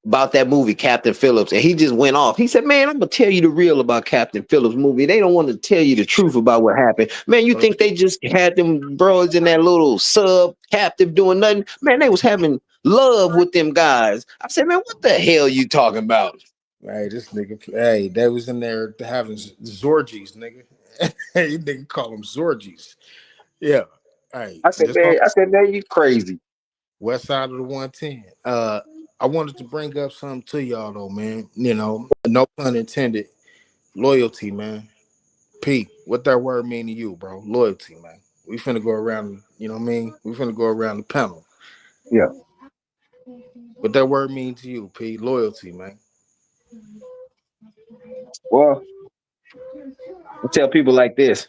Speaker 1: about that movie Captain Phillips, and he just went off. He said, "Man, I'm gonna tell you the real about Captain Phillips movie. They don't want to tell you the truth about what happened. Man, you think they just had them bros in that little sub captive doing nothing? Man, they was having love with them guys." I said, "Man, what the hell you talking about?"
Speaker 2: Hey, this nigga. Hey, they was in there having Zorgies, nigga. You nigga call them Zorgies. Yeah. Hey, this on
Speaker 1: I said, "Man, you crazy."
Speaker 2: west side of the 110. I wanted to bring up something to y'all though, man. You know, no pun intended. Loyalty, man. P, what that word mean to you, bro? Loyalty, man. We finna go around, you know what I mean? We finna go around the panel.
Speaker 1: Yeah.
Speaker 2: What that word mean to you, P? Loyalty, man.
Speaker 1: Well, I tell people like this: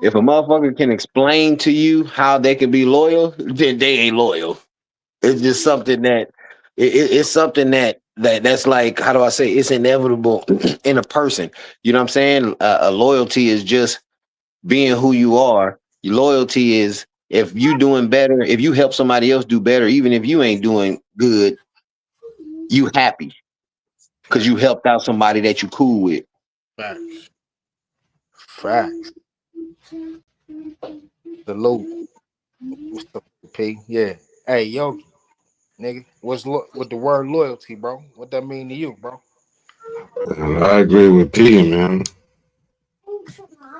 Speaker 1: if a motherfucker can explain to you how they can be loyal, then they ain't loyal. It's just something that it's something that's like, how do I say, it's inevitable in a person. You know what I'm saying? A loyalty is just being who you are. Your loyalty is if you doing better, if you help somebody else do better, even if you ain't doing good, you happy because you
Speaker 2: Facts.
Speaker 1: helped out somebody that you cool with.
Speaker 2: Facts. Facts. The low. What's the P? Yeah. Hey, Yogi, nigga. What the word loyalty, bro? What that mean to you, bro?
Speaker 3: And I agree with P, man.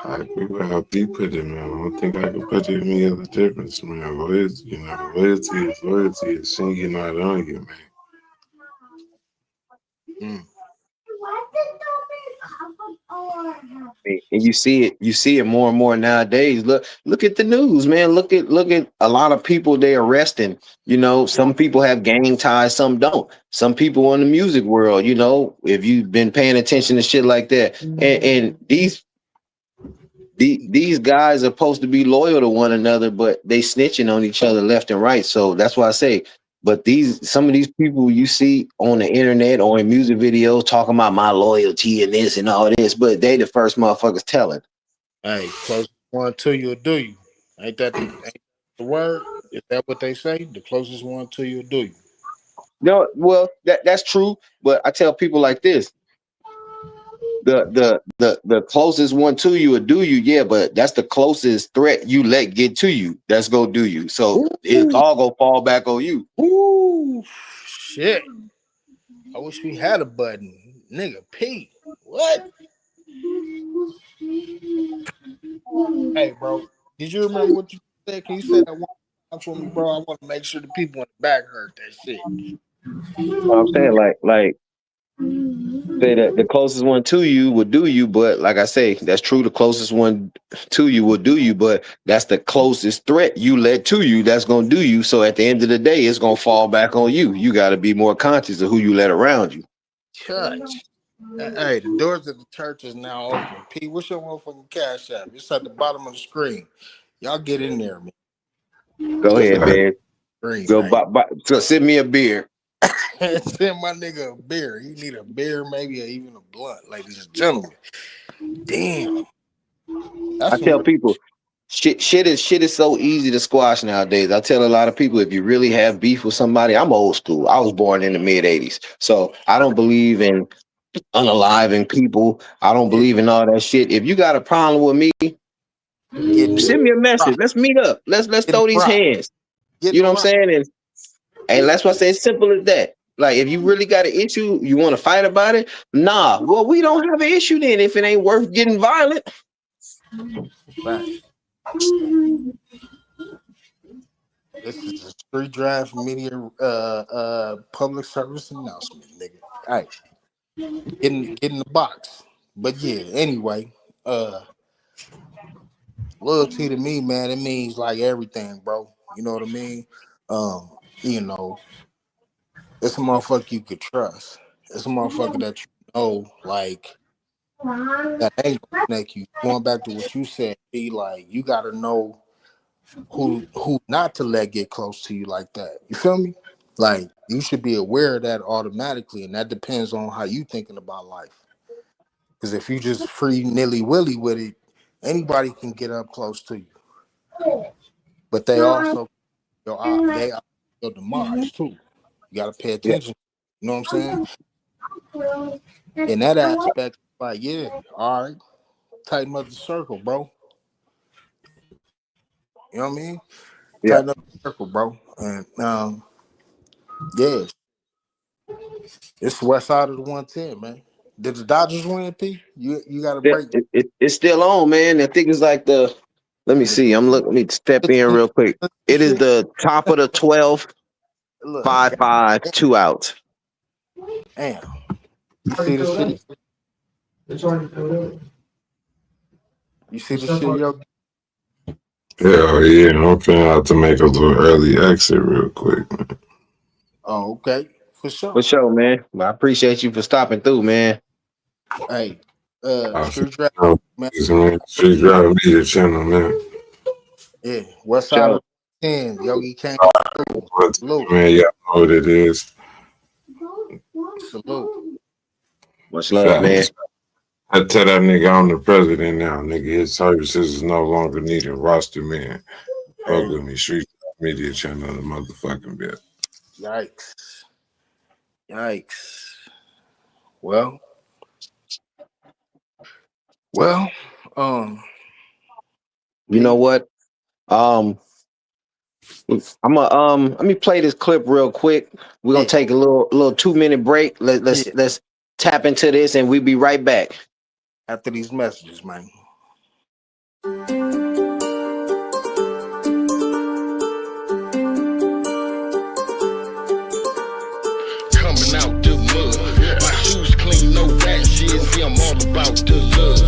Speaker 3: I agree with how P put it, man. I don't think I can put it any other difference, man. Loyalty, loyalty is singing out on you, man.
Speaker 2: Mm.
Speaker 1: And you see it more and more nowadays. Look at the news, man. Look at a lot of people they arresting. You know, some people have gang ties, some don't. Some people in the music world, you know, if you've been paying attention to shit like that, and these guys are supposed to be loyal to one another, but they snitching on each other left and right. So that's why I say But some of these people you see on the internet or in music videos talking about my loyalty and this and all this, but they the first motherfuckers telling.
Speaker 2: Hey, closest one to you will do you. Ain't that the word? Is that what they say? The closest one to you will do you.
Speaker 1: No, well, that's true, but I tell people like this. The closest one to you will do you, yeah, but that's the closest threat you let get to you. That's gonna do you. So it's all gonna fall back on you.
Speaker 2: Ooh, shit. I wish we had a button. Nigga, P. What? Hey, bro. Did you remember what you said? Can you say that one time for me, bro? I want to make sure the people in the back heard that shit.
Speaker 1: What I'm saying, like say that the closest one to you will do you, but like I say, that's true. The closest one to you will do you, but that's the closest threat you let to you that's gonna do you. So at the end of the day, it's gonna fall back on you. You got to be more conscious of who you let around you.
Speaker 2: Church. Hey, the doors of the church is now open. P, what's your motherfucking cash app? It's at the bottom of the screen. Y'all get in there, man.
Speaker 1: Go ahead, man.
Speaker 2: Screen,
Speaker 1: Go
Speaker 2: man.
Speaker 1: so send me a beer.
Speaker 2: Send my nigga a beer. You need a beer, maybe, or even a blunt, ladies and gentlemen. Damn.
Speaker 1: I tell people, shit is so easy to squash nowadays. I tell a lot of people, if you really have beef with somebody, I'm old school. I was born in the mid '80s, so I don't believe in unaliving people. I don't believe in all that shit. If you got a problem with me, send me a message. Let's meet up. Let's throw these hands. You know what I'm saying? And that's why I say it's simple as that. Like, if you really got an issue, you want to fight about it? Nah. Well, we don't have an issue then if it ain't worth getting violent.
Speaker 2: Right. This is a Street Draft Media public service announcement, nigga. All right. Get in the box. But yeah, anyway, loyalty to me, man, it means like everything, bro. You know what I mean? You know, it's a motherfucker you could trust. It's a motherfucker that you know, like, that ain't gonna snake you. Going back to what you said, be like, you gotta know who not to let get close to you like that. You feel me? Like, you should be aware of that automatically, and that depends on how you thinking about life. Because if you just free nilly-willy with it, anybody can get up close to you. But they also they are your demise too. You gotta pay attention. You know what I'm saying? In that aspect, like, yeah, all right, tighten up the circle, bro. You know what I mean?
Speaker 1: Yeah.
Speaker 2: Tighten up the circle, bro. And yeah, it's the west side of the 110, man. Did the Dodgers win, P? You got to break.
Speaker 1: It's still on, man. I think it's like let me see. Let me step in real quick. It is the top of the 12th, 5-5, 2 outs.
Speaker 2: Damn. You see the shit? You see the shit, yo?
Speaker 3: Hell yeah, I'm finna have to make a little early exit real quick, man.
Speaker 2: Oh, okay. For sure.
Speaker 1: For sure, man. Well, I appreciate you for stopping through, man.
Speaker 2: Hey, Street
Speaker 3: Draft Media channel, man.
Speaker 2: Yeah, West Side of 10, Yogi came through. Salute.
Speaker 3: Man, y'all know what it is.
Speaker 2: Salute.
Speaker 1: Much love, man.
Speaker 3: I tell that nigga I'm the president now, nigga. His services is no longer needed. Roster man. Fuck with me. Street Media channel, the motherfucking bit.
Speaker 2: Yikes. Well,
Speaker 1: you know what? I'm gonna let me play this clip real quick. We're gonna take a little 2-minute break. Let's tap into this and we'll be right back.
Speaker 2: After these messages, man.
Speaker 4: Coming out the mud. My shoes clean, no rat shit. See, I'm all about the love.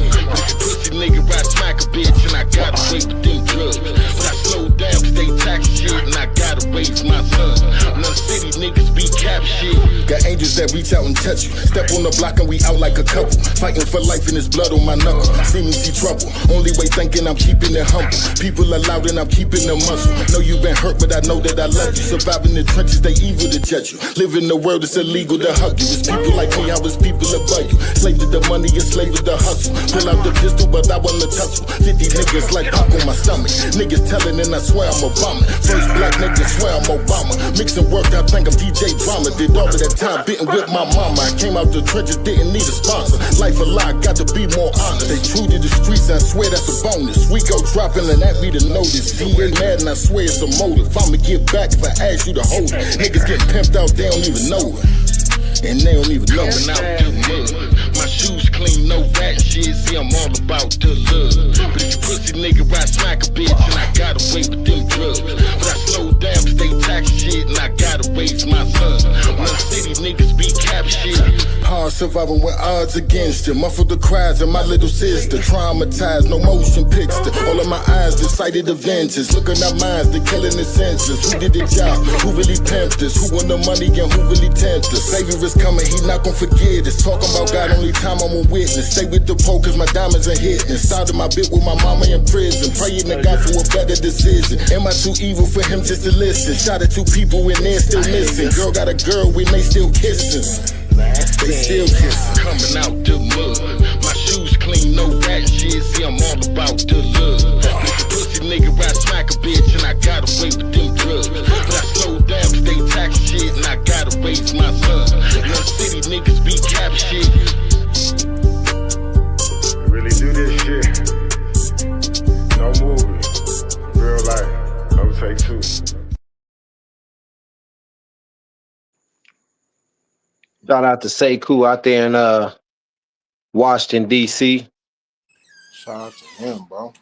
Speaker 4: Pussy nigga right smack a bitch and I got away with them drugs. But I slowed down, stay tax shit and I gotta raise my son. None city niggas be cap shit. Got angels niggas that reach out and touch you. Step on the block and we out like a couple. Fighting for life and there's blood on my knuckle. See me see trouble. Only way thinking I'm keeping it humble. People are loud and I'm keeping the muscle. Know you been hurt, but I know that I love you. Surviving the trenches, they evil to judge you. Live in the world, it's illegal to hug you. It's people like me, I was people above you. Slave to the money, a slave to the hustle. Pull out the pistol, but I wanna tussle. 50 niggas like pop on my stomach. Niggas telling and I swear I'm Obama. First black nigga, swear I'm Obama. Mixing work, I think I'm DJ Drama. Did all of that time bitten with my mama. I came out the trenches, didn't need a sponsor. Life a lie, got to be more honest. They true to the streets, I swear that's a bonus. We go dropping and that be the notice. DA mad and I swear it's a motive. I'ma get back if I ask you to hold it. Niggas get pimped out, they don't even know it. And they don't even know it.
Speaker 5: Out the mud. My shoes clean, no rat shit. See, I'm all about the love. But if you pussy nigga, I smack a bitch and I got away with them drugs. But I slowed down cause they tax shit and I gotta raise my son. One city niggas be cap shit.
Speaker 4: Hard surviving with odds against you. Muffled the cries of my little sister. Traumatized, no motion picture. All of my eyes decided adventures. Looking at minds, they killing the senses. Who did the job? Who really pimped us? Who won the money and who really tempted us? Savior is coming, he not gon' forget us. Talking about God, only time I'm a witness. Stay with the pole cause my diamonds are hitting. Started my bit with my mama in prison. Praying to God for a better decision. Am I too evil for him just to listen? Shot at 2 people and they're still missing. Girl got a girl when they still kissing. They still kissing.
Speaker 5: Coming out the mud. My shoes clean, no rat shit. See, I'm all about the love. If you pussy nigga, I smack a bitch and I got away with them drugs. But I slowed down cause they tax shit and I gotta raise my son. One city niggas be cap shit.
Speaker 6: Really do this shit. No movie. Real life. No take 2.
Speaker 1: Shout out to Sekou out there in Washington, D.C.
Speaker 2: Shout out to him, bro.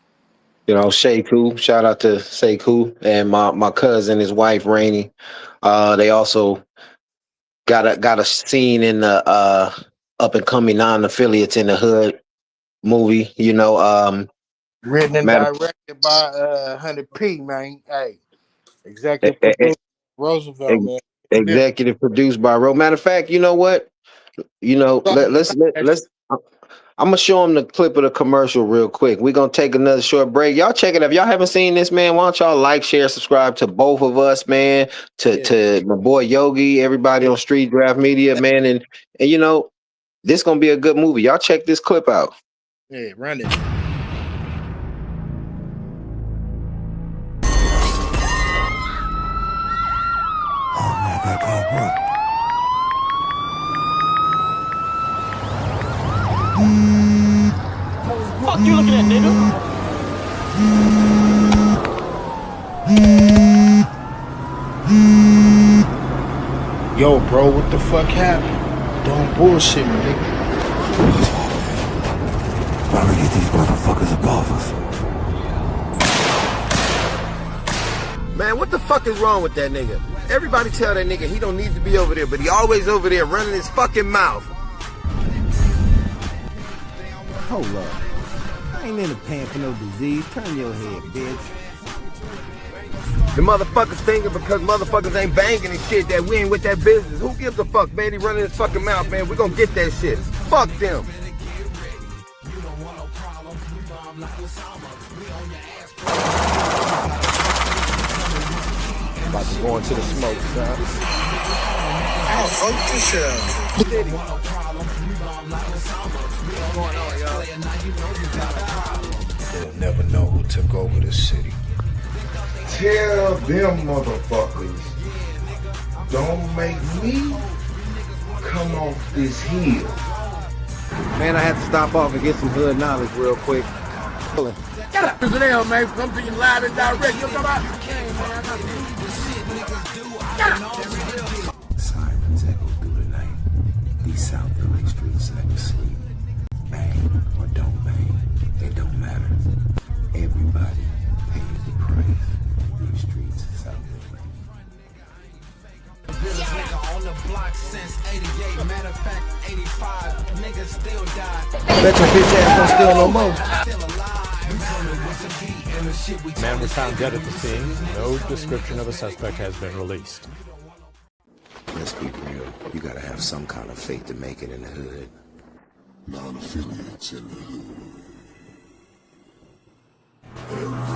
Speaker 1: You know, Sekou. Shout out to Sekou and my cousin, his wife, Rainey. They also got a scene in the up and coming non-affiliates in the hood movie. You know,
Speaker 2: Written and directed by 100P, man. Hey, executive producer Roosevelt, man.
Speaker 1: Executive produced by Ro. Matter of fact, you know what? You know, let's. I'm gonna show them the clip of the commercial real quick. We're gonna take another short break. Y'all check it out. If y'all haven't seen this, man, why don't y'all like, share, subscribe to both of us, man. To my boy Yogi, everybody on Street Draft Media, man, and you know, this gonna be a good movie. Y'all check this clip out.
Speaker 2: Yeah, run it.
Speaker 7: Fuck you looking at, nigga?
Speaker 2: Yo, bro, what the fuck happened? Don't bullshit me, nigga.
Speaker 8: Gotta get these motherfuckers above us.
Speaker 9: Man, what the fuck is wrong with that nigga? Everybody tell that nigga he don't need to be over there, but he always over there running his fucking mouth.
Speaker 8: Hold up. I ain't in the pan for no disease. Turn your head, bitch.
Speaker 9: The motherfuckers thinking because motherfuckers ain't banging and shit that we ain't with that business. Who gives a fuck, man? He running his fucking mouth, man. We gonna get that shit. Fuck them.
Speaker 2: About to go into the smoke, son.
Speaker 10: Oh, fuck this shit.
Speaker 2: They'll never know who took over this city.
Speaker 6: Tell them motherfuckers, don't make me come off this hill.
Speaker 9: Man, I had to stop off and get some hood knowledge real quick.
Speaker 10: Get up. Listen here, man. Come to you live and direct. You come out.
Speaker 8: Sirens echo through the night. These South LA streets never sleep. Bang or don't bang, it don't matter. Everybody pays the price. These streets is South LA.
Speaker 11: Nigga on the block since 88. Matter of fact, 85. Niggas still die.
Speaker 9: Bet your bitch ass don't steal no more.
Speaker 12: Man was found dead at the scene. No description of a suspect has been released.
Speaker 8: Let's be real. You gotta have some kind of faith to make it in the hood.
Speaker 6: Non-affiliates in the hood.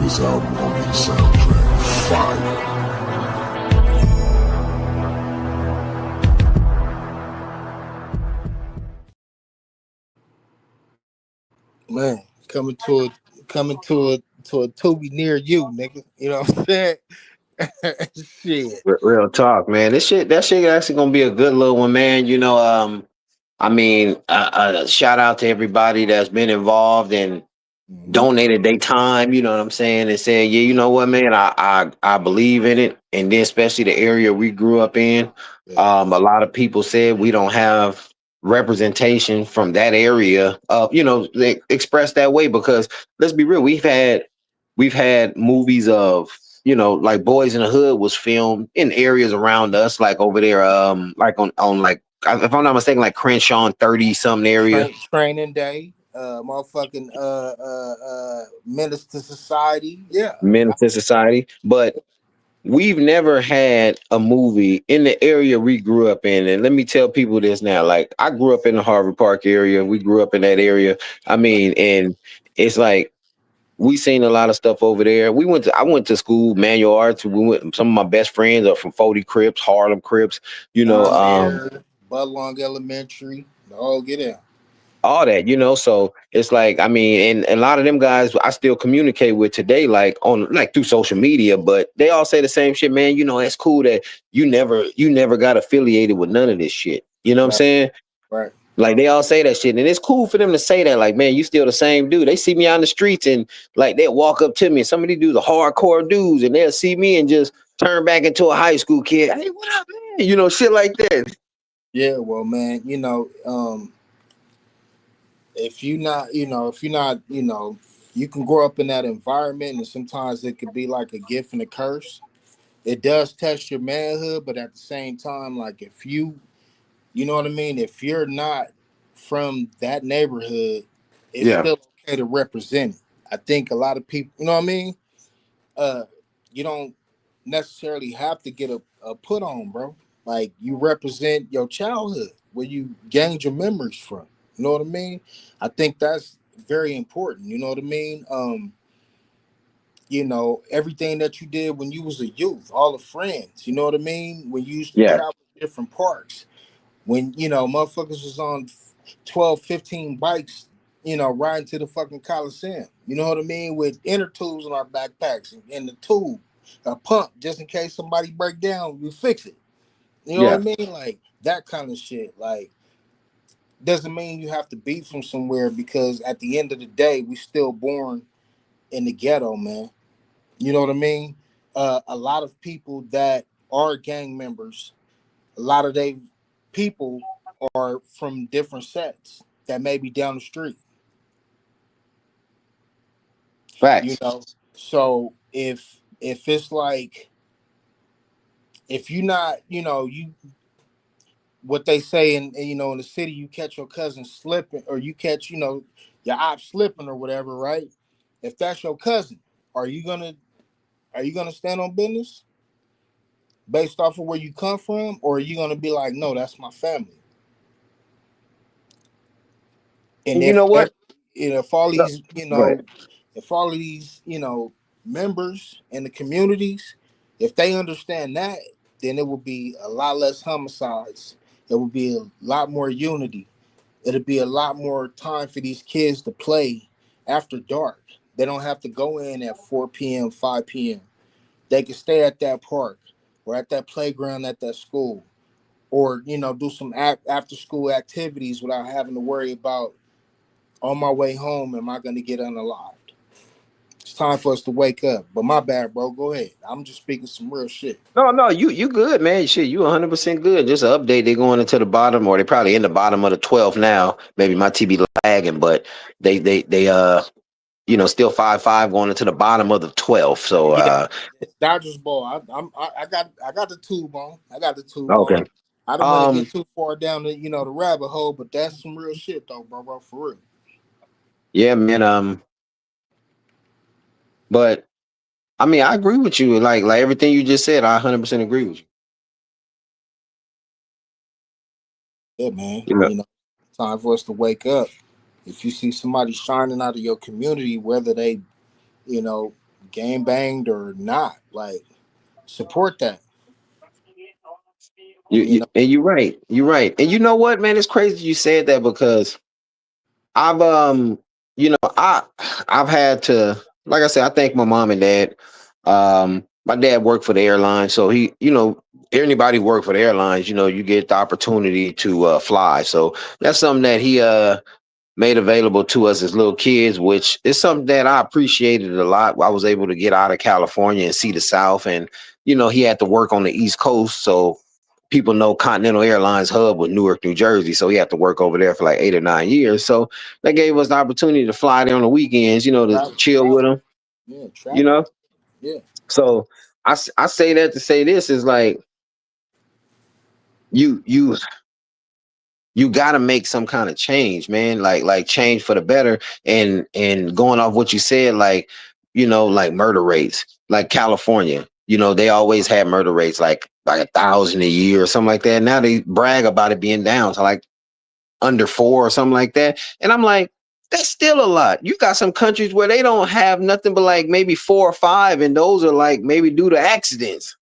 Speaker 6: This album on the soundtrack, fire.
Speaker 2: Man, coming to a Tubi near you, nigga. You know what I'm saying? Shit.
Speaker 1: Real talk, man. That shit actually gonna be a good little one, man. I mean, shout out to everybody that's been involved and
Speaker 2: Mhm.
Speaker 1: donated their time. You know what I'm saying, and saying, yeah, you know what, man, I believe in it. And then especially the area we grew up in,
Speaker 2: Yeah.
Speaker 1: a lot of people said we don't have representation from that area. They express that way because let's be real, we've had movies of like Boys in the Hood was filmed in areas around us, like over there, like on like if I'm not mistaken, like Crenshaw 30 something area,
Speaker 2: Training day, motherfucking Menace to Society. Yeah.
Speaker 1: Menace to Society. But we've never had a movie in the area we grew up in. And let me tell people this now. Like, I grew up in the Harvard Park area. We grew up in that area. I mean, and it's like we seen a lot of stuff over there. I went to school, manual arts. Some of my best friends are from 40 Crips, Harlem Crips, you know,
Speaker 2: Don
Speaker 1: um,
Speaker 2: Air, Budlong Elementary. Oh, get in.
Speaker 1: all that, so it's like, I mean, and a lot of them guys I still communicate with today, like on like through social media, but they all say the same shit, man. It's cool that you never got affiliated with none of this shit. You know what I'm
Speaker 2: Right,
Speaker 1: saying?
Speaker 2: right.
Speaker 1: Like they all say that shit, and it's cool for them to say that. Like, man, you still the same dude. They see me on the streets, and like they'll walk up to me. And some of these dudes are hardcore dudes, and they'll see me and just turn back into a high school kid. Hey, what up, man? Shit like that.
Speaker 2: Yeah, well, man, if you not, if you're not, you can grow up in that environment, and sometimes it could be like a gift and a curse. It does test your manhood, but at the same time, like if you know what I mean, if you're not from that neighborhood, it's
Speaker 1: Yeah,
Speaker 2: still okay to represent it. I think a lot of people, you know what I mean, uh, you don't necessarily have to get a put on, bro. Like you represent your childhood, where you gained your memories from. You know what I mean? I think that's very important. You know what I mean? Everything that you did when you was a youth, all the friends, you know what I mean? When you used to
Speaker 1: yeah,
Speaker 2: travel to different parks, when, motherfuckers was on 12, 15 bikes, riding to the fucking Coliseum, you know what I mean? With inner tubes in our backpacks and the tube, a pump, just in case somebody break down, we fix it. You know what
Speaker 1: yeah.
Speaker 2: I mean? Like that kind of shit. Like, doesn't mean you have to be from somewhere, because at the end of the day, we still born in the ghetto, man. You know what I mean? A lot of people that are gang members, a lot of they people are from different sets that may be down the street. You
Speaker 1: Facts.
Speaker 2: know, so if it's like, if you not, you, what they say in the city, you catch your cousin slipping, or you catch your op slipping or whatever, right? If that's your cousin, are you gonna stand on business based off of where you come from, or are you gonna be like, no, that's my family? And
Speaker 1: And you know what?
Speaker 2: if all
Speaker 1: No,
Speaker 2: these,
Speaker 1: go ahead.
Speaker 2: if all of these, members in the communities, if they understand that, then it will be a lot less homicides. It will be a lot more unity. It'll be a lot more time for these kids to play after dark. They don't have to go in at 4 p.m., 5 p.m. They can stay at that park or at that playground at that school, or do some after school activities without having to worry about, on my way home, am I going to get unalived? It's time for us to wake up. But my bad, bro. Go ahead. I'm just speaking some real shit.
Speaker 1: No, you good, man. Shit, you 100% good. Just an update. They going into the bottom, or they probably in the bottom of the 12th now. Maybe my TV lagging, but they still 5-5 going into the bottom of the 12th. So
Speaker 2: Yeah, it's Dodgers ball. I got the tube on. I got the tube
Speaker 1: okay.
Speaker 2: on. I don't want to get too far down the rabbit hole, but that's some real shit though, bro, for real.
Speaker 1: Yeah, man. But I mean, I agree with you. Like everything you just said, I 100% agree with you.
Speaker 2: Yeah, man.
Speaker 1: You know,
Speaker 2: Time for us to wake up. If you see somebody shining out of your community, whether they, you know, game banged or not, like support that. You know,
Speaker 1: and you're right. You're right. And you know what, man? It's crazy you said that because I've you know, I've had to, like I said, I thank my mom and dad. My dad worked for the airline, so he, anybody work for the airlines, you get the opportunity to fly. So that's something that he made available to us as little kids, which is something that I appreciated a lot. I was able to get out of California and see the South, and he had to work on the East Coast, so people know Continental Airlines hub with Newark, New Jersey, so he had to work over there for like 8 or 9 years. So that gave us the opportunity to fly there on the weekends, to
Speaker 2: travel,
Speaker 1: chill with
Speaker 2: travel.
Speaker 1: him,
Speaker 2: Yeah,
Speaker 1: you
Speaker 2: travel.
Speaker 1: know.
Speaker 2: Yeah.
Speaker 1: So I say that to say this is like you you got to make some kind of change, man. Like change for the better. And going off what you said, like like murder rates, like California. They always had murder rates like 1,000 a year or something like that. Now they brag about it being down to like under 4 or something like that. And I'm like, that's still a lot. You got some countries where they don't have nothing but like maybe 4 or 5, and those are like maybe due to accidents.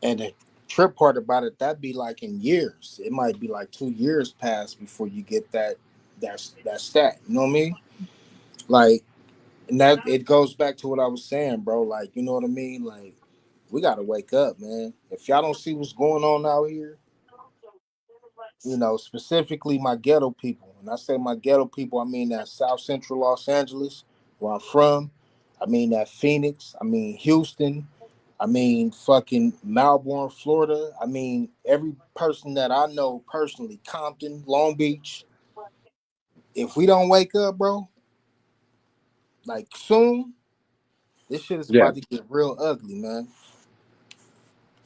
Speaker 2: And the trip part about it, that'd be like in years. It might be like 2 years past before you get that stat. You know what I mean? Like, and that it goes back to what I was saying, bro. Like, you know what I mean? Like, we gotta wake up, man. If y'all don't see what's going on out here, specifically my ghetto people. When I say my ghetto people, I mean that South Central Los Angeles, where I'm from. I mean that Phoenix. I mean Houston. I mean fucking Melbourne, Florida. I mean every person that I know personally, Compton, Long Beach. If we don't wake up, bro, like soon, this shit is
Speaker 1: Yeah.
Speaker 2: about to get real ugly, man.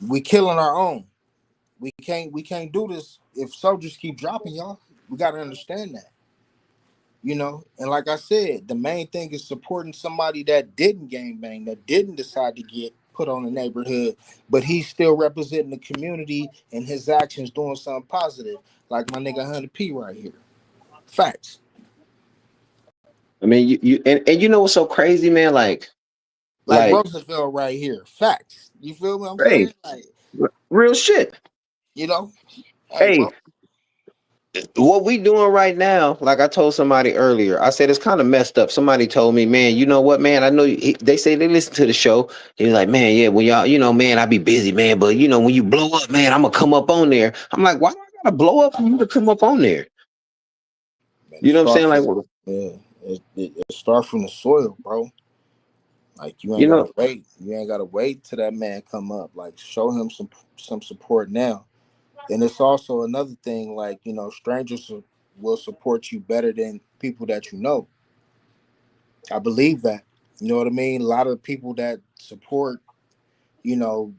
Speaker 2: We killing our own. We can't do this if soldiers keep dropping, y'all. We gotta understand that. And like I said, the main thing is supporting somebody that didn't gang bang, that didn't decide to get put on the neighborhood, but he's still representing the community and his actions doing something positive, like my nigga 100p right here. Facts.
Speaker 1: I mean, and you know what's so crazy, man?
Speaker 2: Like
Speaker 1: Like,
Speaker 2: Roosevelt right here. Facts. You feel what I'm
Speaker 1: hey,
Speaker 2: saying? Like,
Speaker 1: real shit.
Speaker 2: you know, hey,
Speaker 1: Hey,
Speaker 2: bro.
Speaker 1: what we doing right now, like I told somebody earlier, I said it's kind of messed up. Somebody told me, man, you know what, man, I know they say they listen to the show. He's like, man, yeah, when y'all, man, I be busy, man, but when you blow up, man, I'm gonna come up on there. I'm like, why do I gotta blow up for you to come up on there?
Speaker 2: Man,
Speaker 1: You know what I'm saying? Like, well,
Speaker 2: yeah, it start from the soil, bro. Like you ain't
Speaker 1: you know,
Speaker 2: gotta wait. You ain't gotta wait till that man come up. Like show him some support now. And it's also another thing, like, strangers will support you better than people that you know. I believe that. You know what I mean? A lot of people that support, you know,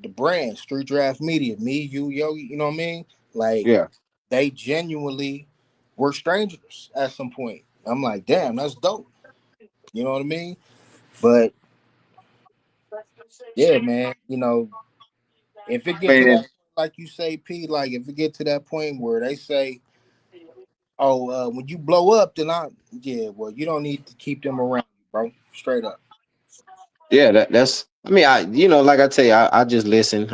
Speaker 2: the brand, Street Draft Media, me, you, Yogi, you know what I mean? Like,
Speaker 1: yeah.
Speaker 2: they genuinely were strangers at some point. I'm like, damn, that's dope. You know what I mean? But yeah, man, if it get to that,
Speaker 1: Man,
Speaker 2: like you say, P, like if it get to that point where they say, oh, when you blow up, then yeah, well, you don't need to keep them around, bro. Straight up.
Speaker 1: yeah, that's I mean, like I tell you, I just listen.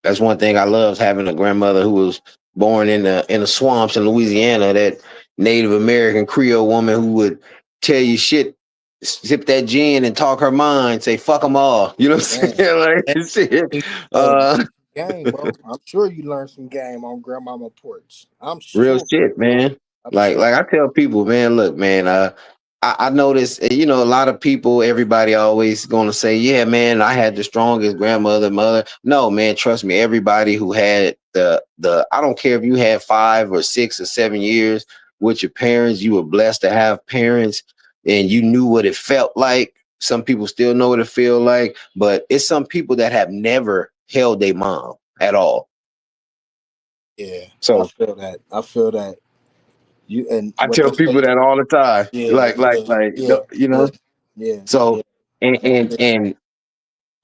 Speaker 1: That's one thing I loved, having a grandmother who was born in the swamps in Louisiana, that Native American Creole woman who would tell you shit, sip that gin and talk her mind, say fuck them all. You know what I'm
Speaker 2: Man,
Speaker 1: saying?
Speaker 2: man,
Speaker 1: Like shit.
Speaker 2: you
Speaker 1: Uh,
Speaker 2: game, bro. I'm sure you learned some game on grandmama porch. I'm
Speaker 1: Real
Speaker 2: sure.
Speaker 1: shit, man.
Speaker 2: I'm
Speaker 1: Like
Speaker 2: sure.
Speaker 1: I tell people, man, look, man, I notice, a lot of people, everybody always gonna say, yeah, man, I had the strongest grandmother, mother. No, man, trust me, everybody who had the I don't care if you had 5 or 6 or 7 years with your parents, you were blessed to have parents and you knew what it felt like. Some people still know what it feel like, but it's some people that have never held their mom at all.
Speaker 2: Yeah, I
Speaker 1: So
Speaker 2: feel that. I feel that. You and
Speaker 1: I
Speaker 2: what
Speaker 1: tell
Speaker 2: they
Speaker 1: people
Speaker 2: say.
Speaker 1: that all the time.
Speaker 2: Yeah,
Speaker 1: Like,
Speaker 2: yeah, yeah,
Speaker 1: you
Speaker 2: yeah,
Speaker 1: know.
Speaker 2: yeah,
Speaker 1: So
Speaker 2: yeah.
Speaker 1: and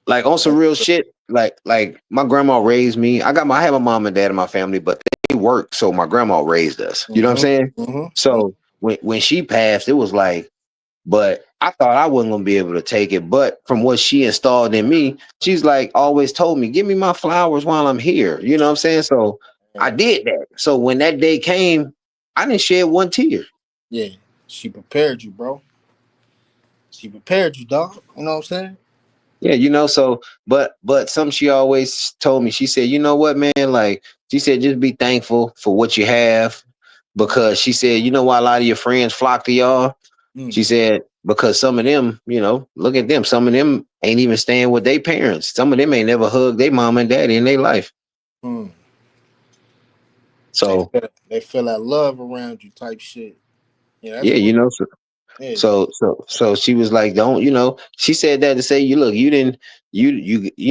Speaker 1: like on some real shit, like my grandma raised me. I have my mom and dad in my family, but they work, so my grandma raised us. You know what I'm saying? So when she passed, it was like, but I thought I wasn't gonna be able to take it. But from what she installed in me, she's like always told me, give me my flowers while I'm here. You know what I'm saying? So I did that. So when that day came, I didn't shed one tear.
Speaker 2: Yeah, she prepared you, bro. She prepared you, dog. You know what I'm saying?
Speaker 1: Yeah, so but something she always told me, she said, you know what, man, like she said, just be thankful for what you have, because she said, you know why a lot of your friends flock to y'all?
Speaker 2: Mm.
Speaker 1: She said, because some of them, look at them. Some of them ain't even staying with their parents. Some of them ain't never hugged their mom and daddy in their life.
Speaker 2: Mm.
Speaker 1: So
Speaker 2: They feel that love around you, type shit. Yeah, that's
Speaker 1: yeah,
Speaker 2: real.
Speaker 1: so
Speaker 2: Yeah,
Speaker 1: So she was like, don't, she said that to say, you look, you didn't,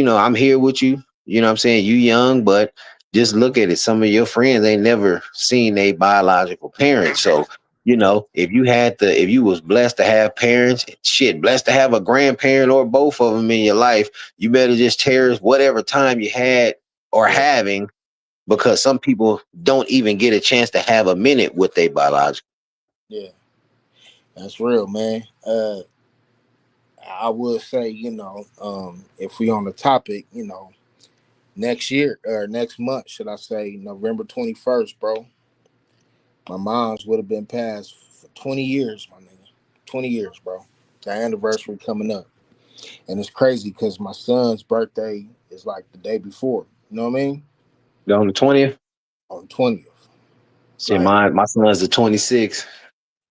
Speaker 1: I'm here with you. You know what I'm saying? You young, but just look at it. Some of your friends ain't never seen a biological parent. So, if you was blessed to have parents, shit, blessed to have a grandparent or both of them in your life, you better just cherish whatever time you had or having, because some people don't even get a chance to have a minute with their biological.
Speaker 2: yeah, that's real, man. I would say, if we on the topic, next year or next month, should I say, November 21st, bro. My mom's would have been passed for 20 years, my nigga. 20 years, bro. The anniversary coming up. And it's crazy because my son's birthday is like the day before. You know what I mean?
Speaker 1: On the 20th.
Speaker 2: On the 20th.
Speaker 1: See,
Speaker 2: Like
Speaker 1: my son's the 26th.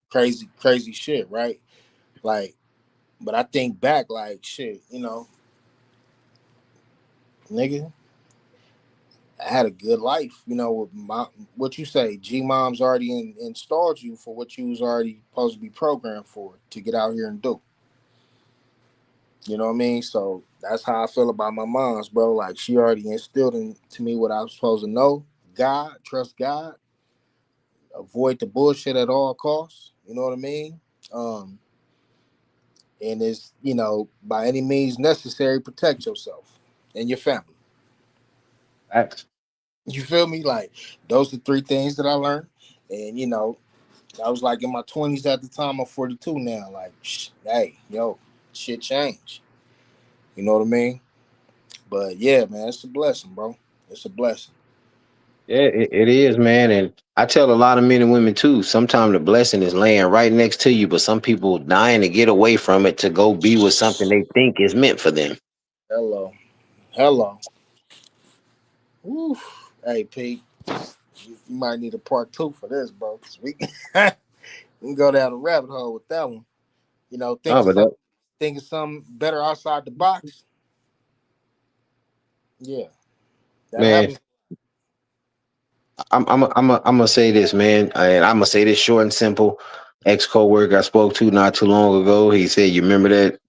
Speaker 2: crazy, crazy shit, right? Like, but I think back, like, shit, nigga, I had a good life, with what you say, G Mom's already installed you for what you was already supposed to be programmed for to get out here and do. You know what I mean? So that's how I feel about my mom's, bro. Like she already instilled into me what I was supposed to know. God, trust God, avoid the bullshit at all costs. You know what I mean? Um, and it's, by any means necessary, protect yourself and your family.
Speaker 1: Facts.
Speaker 2: You feel me? Like those are three things that I learned. And I was like in my 20s at the time. I'm 42 now. Like, hey, yo, shit changed. You know what I mean? But yeah, man, it's a blessing, bro. It's a blessing.
Speaker 1: Yeah, it is, man. And I tell a lot of men and women too, sometimes the blessing is laying right next to you, but some people dying to get away from it to go be with something they think is meant for them.
Speaker 2: Hello. Hello. Woo. Hey, Pete, you might need a part two for this, bro. Cause we we can go down a rabbit hole with that one.
Speaker 1: Oh, but that,
Speaker 2: Thinking something better outside the box. Yeah, that
Speaker 1: man,
Speaker 2: happens.
Speaker 1: I'm gonna say this, man, and I'm gonna say this short and simple. Ex coworker I spoke to not too long ago. He said, "You remember that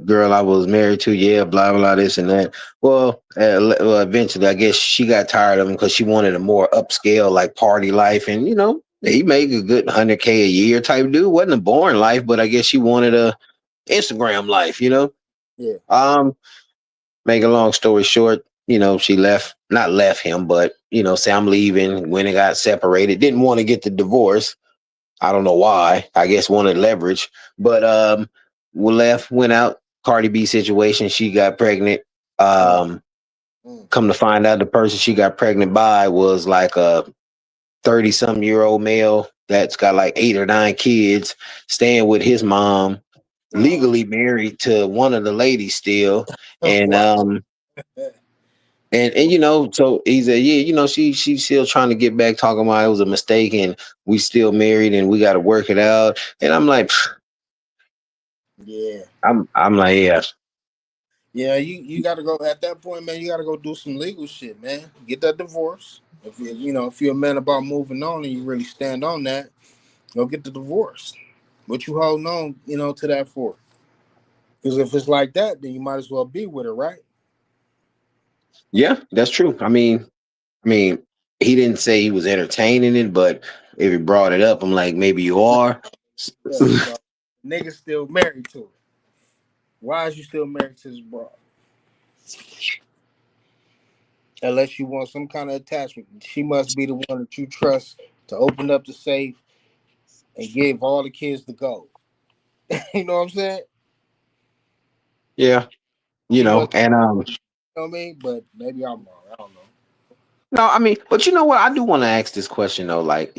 Speaker 1: girl I was married to? Yeah, blah blah this and that." Well, eventually, I guess she got tired of him because she wanted a more upscale, like party life, and he made a good 100K a year type dude. Wasn't a boring life, but I guess she wanted a Instagram life.
Speaker 2: Yeah.
Speaker 1: Um, Make a long story short, she not left him, but say I'm leaving. When it got separated, didn't want to get the divorce. I don't know why. I guess wanted leverage, but we left, went out. Cardi B situation. She got pregnant.
Speaker 2: Mm,
Speaker 1: Um,
Speaker 2: mm.
Speaker 1: Come to find out, the person she got pregnant by was like a 30-some-year-old male that's got like 8 or 9 kids, staying with his mom, legally married to one of the ladies still, and
Speaker 2: Wow.
Speaker 1: so he said, yeah, she's still trying to get back, talking about it was a mistake and we still married and we got to work it out. And I'm like,
Speaker 2: Yeah.
Speaker 1: I'm like, yeah,
Speaker 2: Yeah, you got to go at that point, man. You got to go do some legal shit, man. Get that divorce. If you're a man about moving on and you really stand on that, go get the divorce. What you holding on, to that for? Because if it's like that, then you might as well be with her, right?
Speaker 1: yeah, that's true. I mean, he didn't say he was entertaining it, but if he brought it up, I'm like, maybe you are.
Speaker 2: Yeah. So nigga still married to her. Why is you still married to this broad? Unless you want some kind of attachment, she must be the one that you trust to open up the safe and give all the kids the gold. You know what I'm saying?
Speaker 1: Yeah,
Speaker 2: She must,
Speaker 1: and
Speaker 2: you know what I mean? But maybe I'm wrong. I don't know.
Speaker 1: no, I mean, but you know what? I do want to ask this question though. Like,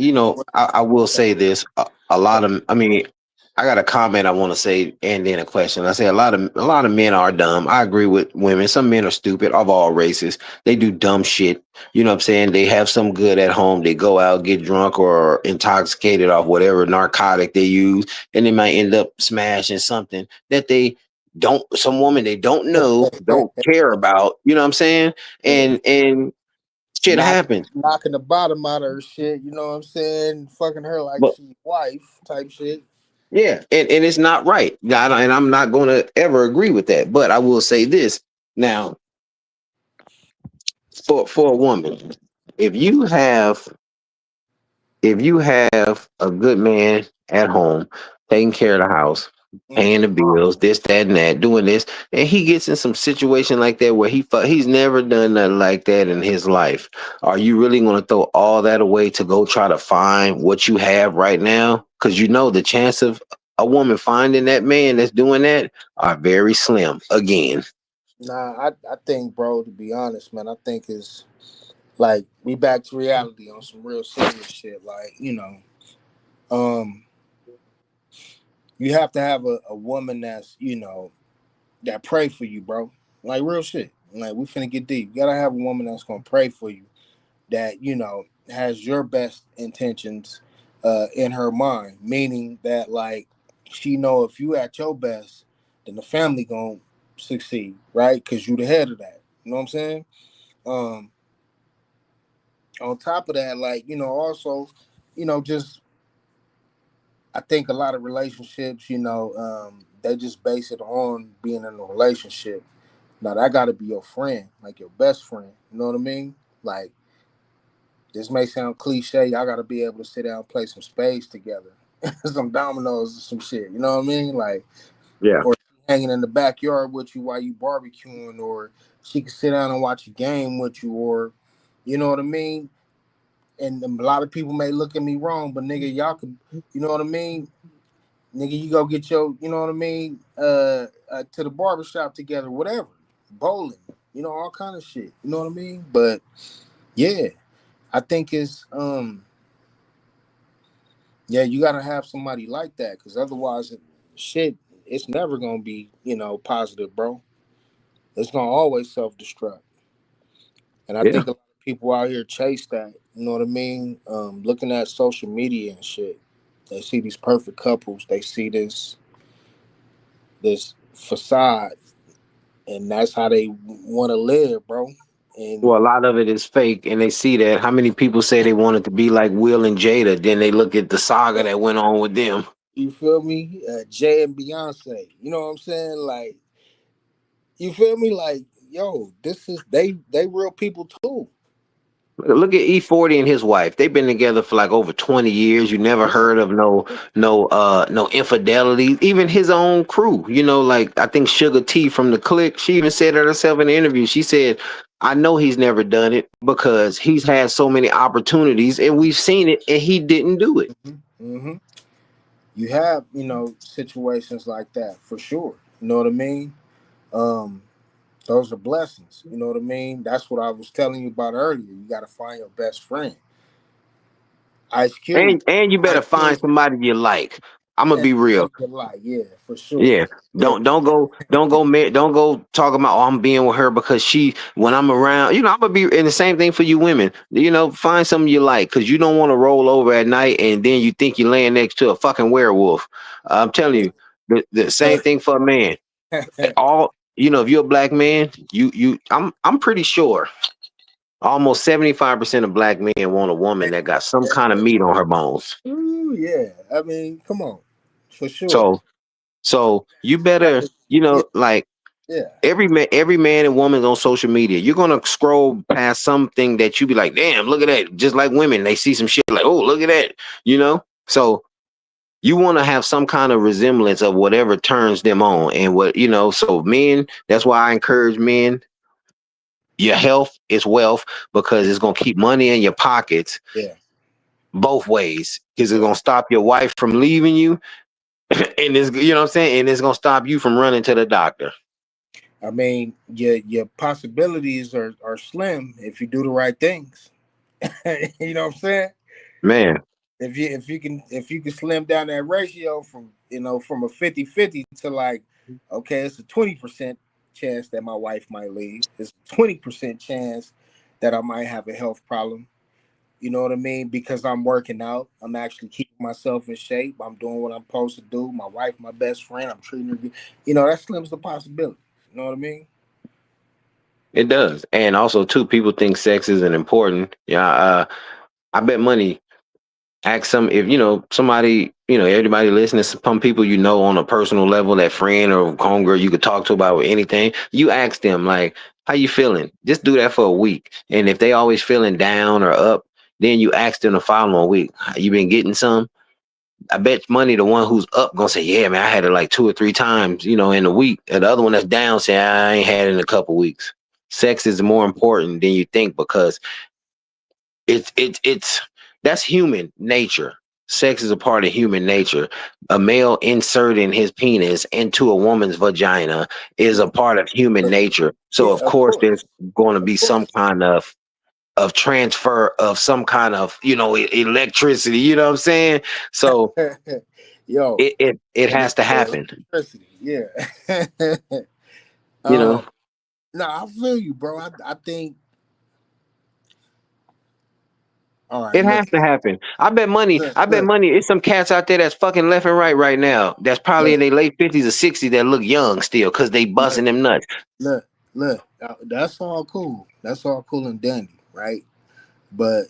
Speaker 1: I will say this: a lot of, I mean, I got a comment I want to say, and then a question. I say a lot of men are dumb. I agree with women. Some men are stupid of all races. They do dumb shit. You know what I'm saying? They have some good at home. They go out, get drunk or intoxicated off whatever narcotic they use, and they might end up smashing something that they don't. Some woman they don't know, don't care about. You know what I'm saying?
Speaker 2: Yeah.
Speaker 1: And shit
Speaker 2: Knock,
Speaker 1: happens.
Speaker 2: knocking the bottom out of her shit, you know what I'm saying? Fucking her like
Speaker 1: But
Speaker 2: she's wife type shit.
Speaker 1: yeah, and it's not right. And I'm not going to ever agree with that. But I will say this now for a woman, if you have if you have a good man at home taking care of the house,
Speaker 2: Mm.
Speaker 1: paying the bills, this, that, and that, doing this, and he gets in some situation like that where he's never done nothing like that in his life, are you really going to throw all that away to go try to find what you have right now? Because you know the chance of a woman finding that man that's doing that are very slim. Again,
Speaker 2: Nah, I think, bro, to be honest, man, I think it's like we back to reality on some real serious shit. Like, um, you have to have a woman that's, that pray for you, bro. Like real shit. Like we finna get deep. You gotta have a woman that's gonna pray for you, that has your best intentions in her mind, meaning that like she know if you at your best, then the family gonna succeed, right? Because you the head of that. You know what I'm saying? Um, on top of that, like also, just I think a lot of relationships, they just base it on being in a relationship. Now that got to be your friend, like your best friend. You know what I mean? Like this may sound cliche. Y'all got to be able to sit down and play some spades together, some dominoes, or some shit. You know what I mean? Like,
Speaker 1: yeah.
Speaker 2: or hanging in the backyard with you while you barbecuing, or she can sit down and watch a game with you, or you know what I mean? And a lot of people may look at me wrong, but nigga, y'all could, you know what I mean? Nigga, you go get your, you know what I mean, to the barbershop together, whatever, bowling, all kind of shit. You know what I mean? But yeah, I think it's yeah, you gotta have somebody like that, because otherwise, shit, it's never gonna be, positive, bro. It's gonna always self destruct, and I
Speaker 1: Yeah.
Speaker 2: think a lot of people out here chase that. You know what I mean? Looking at social media and shit, they see these perfect couples, they see this facade, and that's how they want to live, bro. And
Speaker 1: Well, a lot of it is fake, and they see that. How many people say they wanted to be like Will and Jada? Then they look at the saga that went on with them.
Speaker 2: you feel me? Jay and Beyonce, you know what I'm saying? Like, you feel me? Like, yo, this is they real people too.
Speaker 1: Look at E40 and his wife. They've been together for like over 20 years. You never heard of no infidelity. Even his own crew. Like I think Sugar T from the Click. She even said it herself in the interview. She said, "I know he's never done it because he's had so many opportunities and we've seen it, and he didn't do it."
Speaker 2: Hmm. You have situations like that for sure. You know what I mean? Um, those are blessings. You know what I mean? That's what I was telling you about earlier. You got to find your best friend. Ice Cube,
Speaker 1: And you better
Speaker 2: Ice
Speaker 1: find
Speaker 2: Cube,
Speaker 1: somebody you like. I'm gonna
Speaker 2: and
Speaker 1: be real.
Speaker 2: you like, yeah, for sure.
Speaker 1: Yeah.
Speaker 2: Yeah.
Speaker 1: Don't go talking about, oh, I'm being with her because she, when I'm around, I'm gonna be. And the same thing for you women. Find something you like, because you don't want to roll over at night and then you think you're laying next to a fucking werewolf. I'm telling you, the same thing for a man. If you're a black man, I'm pretty sure almost 75% of black men want a woman that got some kind of meat on her bones.
Speaker 2: Ooh, yeah. I mean, come on, for sure.
Speaker 1: So you
Speaker 2: Got
Speaker 1: better,
Speaker 2: to- Yeah,
Speaker 1: like,
Speaker 2: yeah.
Speaker 1: every man and woman on social media, you're gonna scroll past something that you be like, damn, look at that. Just like women, they see some shit like, oh, look at that. So you want to have some kind of resemblance of whatever turns them on, and what. So men, that's why I encourage men, your health is wealth because it's gonna keep money in your pockets
Speaker 2: Yeah.
Speaker 1: both ways. Because it's
Speaker 2: Yeah.
Speaker 1: gonna stop your wife from leaving you, and it's, you know what I'm saying, and it's gonna stop you from running to the doctor.
Speaker 2: I mean, your possibilities are slim if you do the right things. You know what I'm saying?
Speaker 1: Man,
Speaker 2: If you can slim down that ratio from from a 50-50 to like, okay, it's a 20% chance that my wife might leave. It's a 20% chance that I might have a health problem. You know what I mean? Because I'm working out. I'm actually keeping myself in shape. I'm doing what I'm supposed to do. My wife, my best friend, I'm treating her good. That slims the possibility. You know what I mean?
Speaker 1: it does. And also too, people think sex isn't important. Yeah, I bet money. Ask some, if you know somebody, everybody listening, some people on a personal level, that friend or homegirl you could talk to about anything. You ask them like, "How you feeling?" Just do that for a week, and if they always feeling down or up, then you ask them the following week, "You been getting some?" I bet money the one who's up gonna say, "Yeah, man, I had it like 2 or 3 times, in a week," and the other one that's down say, "I ain't had it in a couple weeks." Sex is more important than you think because it's that's human nature. Sex is a part of human nature. A male inserting his penis into a woman's vagina is a part of human nature. So
Speaker 2: Yeah,
Speaker 1: of
Speaker 2: of
Speaker 1: course there's
Speaker 2: course.
Speaker 1: going to
Speaker 2: Of
Speaker 1: be some
Speaker 2: course.
Speaker 1: kind of transfer of some kind of electricity. You know what I'm saying? So
Speaker 2: Yo,
Speaker 1: it
Speaker 2: and
Speaker 1: has to
Speaker 2: it's
Speaker 1: happen.
Speaker 2: electricity. Yeah.
Speaker 1: You know,
Speaker 2: um, no, I feel you, bro. I think. All right,
Speaker 1: it
Speaker 2: look,
Speaker 1: has to happen. I bet money.
Speaker 2: look,
Speaker 1: I bet
Speaker 2: look,
Speaker 1: money. It's some cats out there that's fucking left and right now. That's probably in
Speaker 2: look,
Speaker 1: their late 50s or 60s that look young still because they
Speaker 2: look,
Speaker 1: busting them nuts.
Speaker 2: look, look. That's all cool. That's all cool and dandy, right? But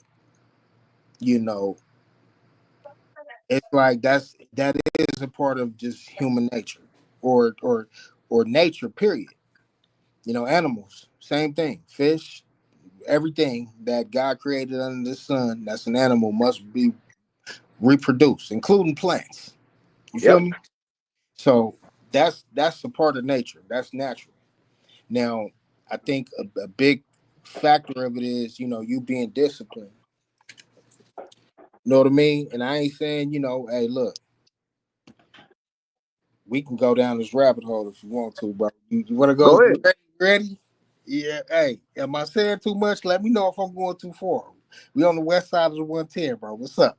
Speaker 2: you know, it's like that is a part of just human nature, or nature. Period. Animals, same thing. Fish, everything that God created under the sun, that's an animal, must be reproduced, including plants. You feel
Speaker 1: Yep.
Speaker 2: me? So that's a part of nature. That's natural. Now, I think a big factor of it is, you being disciplined. You know what I mean? And I ain't saying, hey, look, we can go down this rabbit hole if you want to, bro. You want to go?
Speaker 1: Go
Speaker 2: You
Speaker 1: ahead.
Speaker 2: ready? Ready? Yeah. Hey, am I saying too much? Let me know if I'm going too far. We on the west side of the 110, bro. What's up?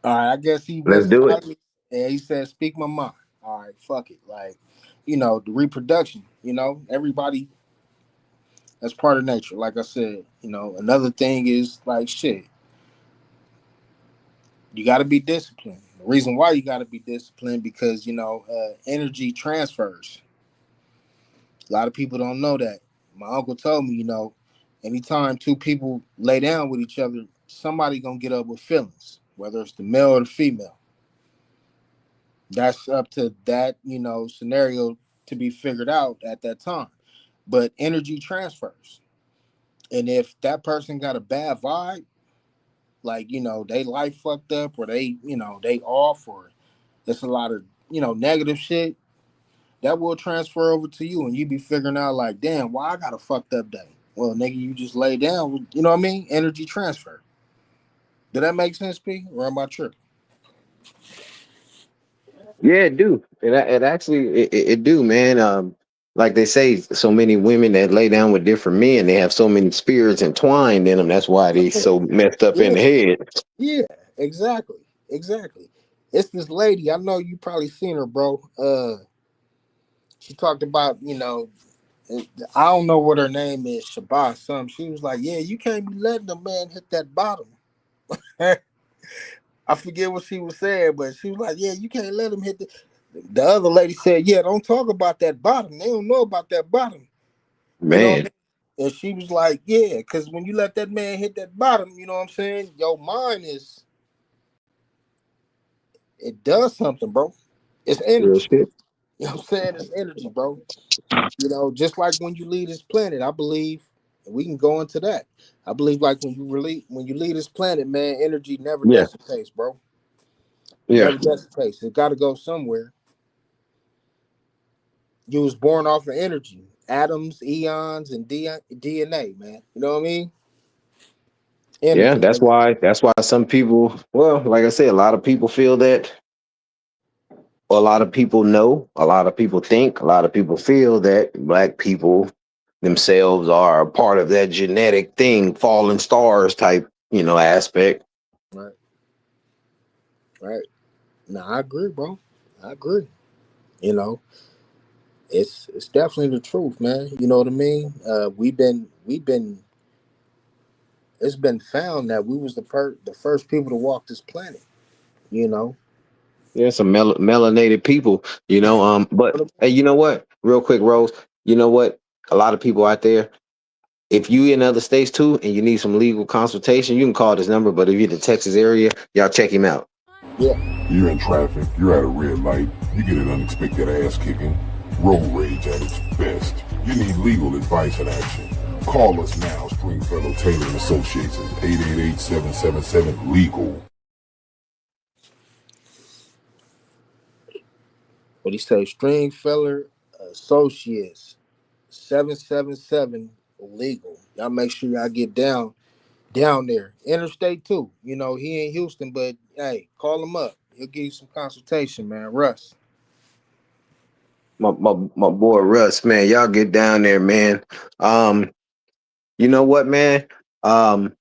Speaker 2: All right, I guess he
Speaker 1: Let's
Speaker 2: wasn't
Speaker 1: do it.
Speaker 2: like me. And he said, speak my mind. All right, fuck it. Like, the reproduction, everybody, that's part of nature. Like I said, another thing is like shit. You got to be disciplined. The reason why you got to be disciplined because, energy transfers. A lot of people don't know that. My uncle told me, anytime two people lay down with each other, somebody gonna get up with feelings, whether it's the male or the female. That's up to that, scenario to be figured out at that time. But energy transfers. And if that person got a bad vibe, like, they life fucked up or they off or it's a lot of, negative shit, that will transfer over to you and you be figuring out like, damn, why I got a fucked up day? Well, nigga, you just lay down, you know what I mean? Energy transfer. Did that make sense, P? Or am I tripping?
Speaker 1: Yeah, it do. It actually it do, man. Like they say, so many women that lay down with different men, they have so many spirits entwined in them. That's why they so messed up in
Speaker 2: Yeah,
Speaker 1: the head.
Speaker 2: yeah, exactly. Exactly. It's this lady, I know you probably seen her, bro. She talked about, I don't know what her name is, Shabazz something. She was like, yeah, you can't be letting a man hit that bottom. I forget what she was saying, but she was like, yeah, you can't let him hit the other lady said, yeah, don't talk about that bottom. They don't know about that bottom. You know what I
Speaker 1: Man,
Speaker 2: mean? And she was like, yeah, because when you let that man hit that bottom, you know what I'm saying? Your mind it does something, bro. It's
Speaker 1: real
Speaker 2: energy.
Speaker 1: shit.
Speaker 2: You know what I'm saying? It's energy, bro. Just like when you leave this planet, I believe, and we can go into that. I believe like when you leave this planet, man, energy never
Speaker 1: Yeah,
Speaker 2: dissipates, bro.
Speaker 1: yeah.
Speaker 2: Never dissipates. It gotta go somewhere. You was born off of energy, atoms, eons, and DNA, man. You know what I mean?
Speaker 1: Yeah,
Speaker 2: Energy.
Speaker 1: that's why some people, well, like I said, a lot of people feel that, or a lot of people know, a lot of people think, a lot of people feel that black people themselves are a part of that genetic thing, fallen stars type, aspect.
Speaker 2: Right. Right. No, I agree, bro. I agree. You know, it's definitely the truth, man. You know what I mean? We've been it's been found that we was the first people to walk this planet. You know.
Speaker 1: Yeah, some melanated people, but hey, you know what? Real quick, Rose, you know what? A lot of people out there, if you in other states too and you need some legal consultation, you can call this number. But if you're in the Texas area, y'all check him out.
Speaker 2: Yeah.
Speaker 6: You're in traffic, you're at a red light, you get an unexpected ass kicking, road rage at its best. You need legal advice and action. Call us now, Stringfellow Taylor and Associates at 888-777-LEGAL.
Speaker 2: What he say? Stringfeller Associates 777 legal. Y'all make sure y'all get down there. Interstate too. You know, he in Houston, but hey, call him up. He'll give you some consultation, man. Russ.
Speaker 1: My boy Russ, man, y'all get down there, man. You know what, man? Um,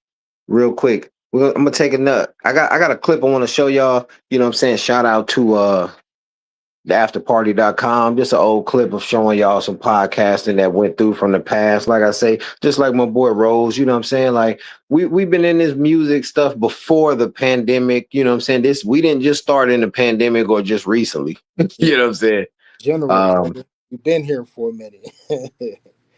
Speaker 1: Real quick, I'm gonna take a nut. I got a clip I want to show y'all. You know what I'm saying? Shout out to theafterparty.com. Just an old clip of showing y'all some podcasting that went through from the past. Like I say, just like my boy Rose, you know what I'm saying? Like we've been in this music stuff before the pandemic, you know what I'm saying? We didn't just start in the pandemic or just recently.
Speaker 2: Yeah.
Speaker 1: You know what I'm saying?
Speaker 2: General,
Speaker 1: Um
Speaker 2: man. You've been here for a minute.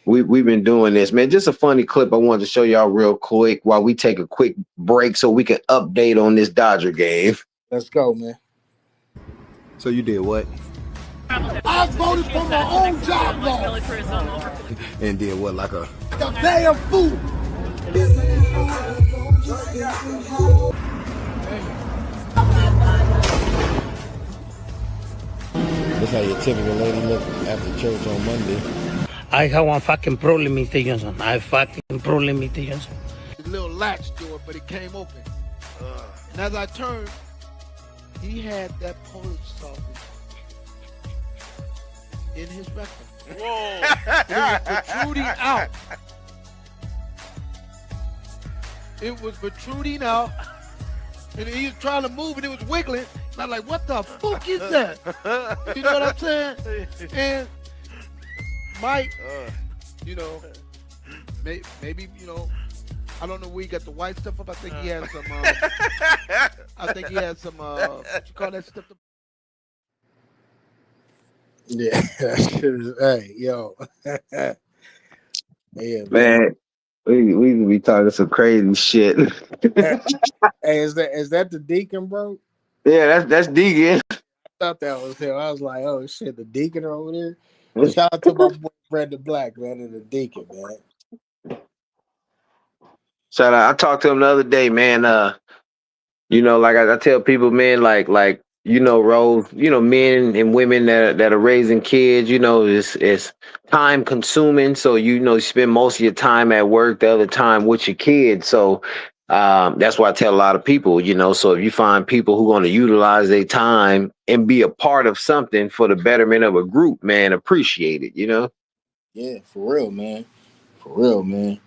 Speaker 1: we've been doing this, man. Just a funny clip I wanted to show y'all real quick while we take a quick break so we can update on this Dodger game.
Speaker 2: Let's go, man.
Speaker 9: So you did what?
Speaker 10: I voted for my own job loss.
Speaker 9: And did what, like a
Speaker 10: The damn fool.
Speaker 9: That's how your typical lady look after church on Monday.
Speaker 7: I have one fucking problem, Mr. Johnson. I fucking problem, Mr. Johnson.
Speaker 10: A little latch door, but it came open. And as I turned, he had that Polish sausage in his rectum. Whoa! It was protruding out. It was protruding out. And he was trying to move and it was wiggling. And I'm like, what the fuck is that? You know what I'm saying? And Mike, maybe, I don't know where he got the white stuff up. I think he had some, what you call that stuff?
Speaker 2: Yeah, that shit is, hey, yo. Yeah,
Speaker 1: Man, we be talking some crazy shit.
Speaker 2: Hey, is that the deacon, bro?
Speaker 1: Yeah, that's Deegan.
Speaker 2: I thought that was him. I was like, oh shit, the deacon over there. Shout out to my boy Brandon Black, man, and the deacon, man.
Speaker 1: Shout out. I talked to him the other day, man. Like I tell people, man, like Rose, men and women that are raising kids, it's time consuming. So you spend most of your time at work, the other time with your kids. So that's why I tell a lot of people, so if you find people who want to utilize their time and be a part of something for the betterment of a group, man, appreciate it,
Speaker 2: Yeah, for real, man. For real, man.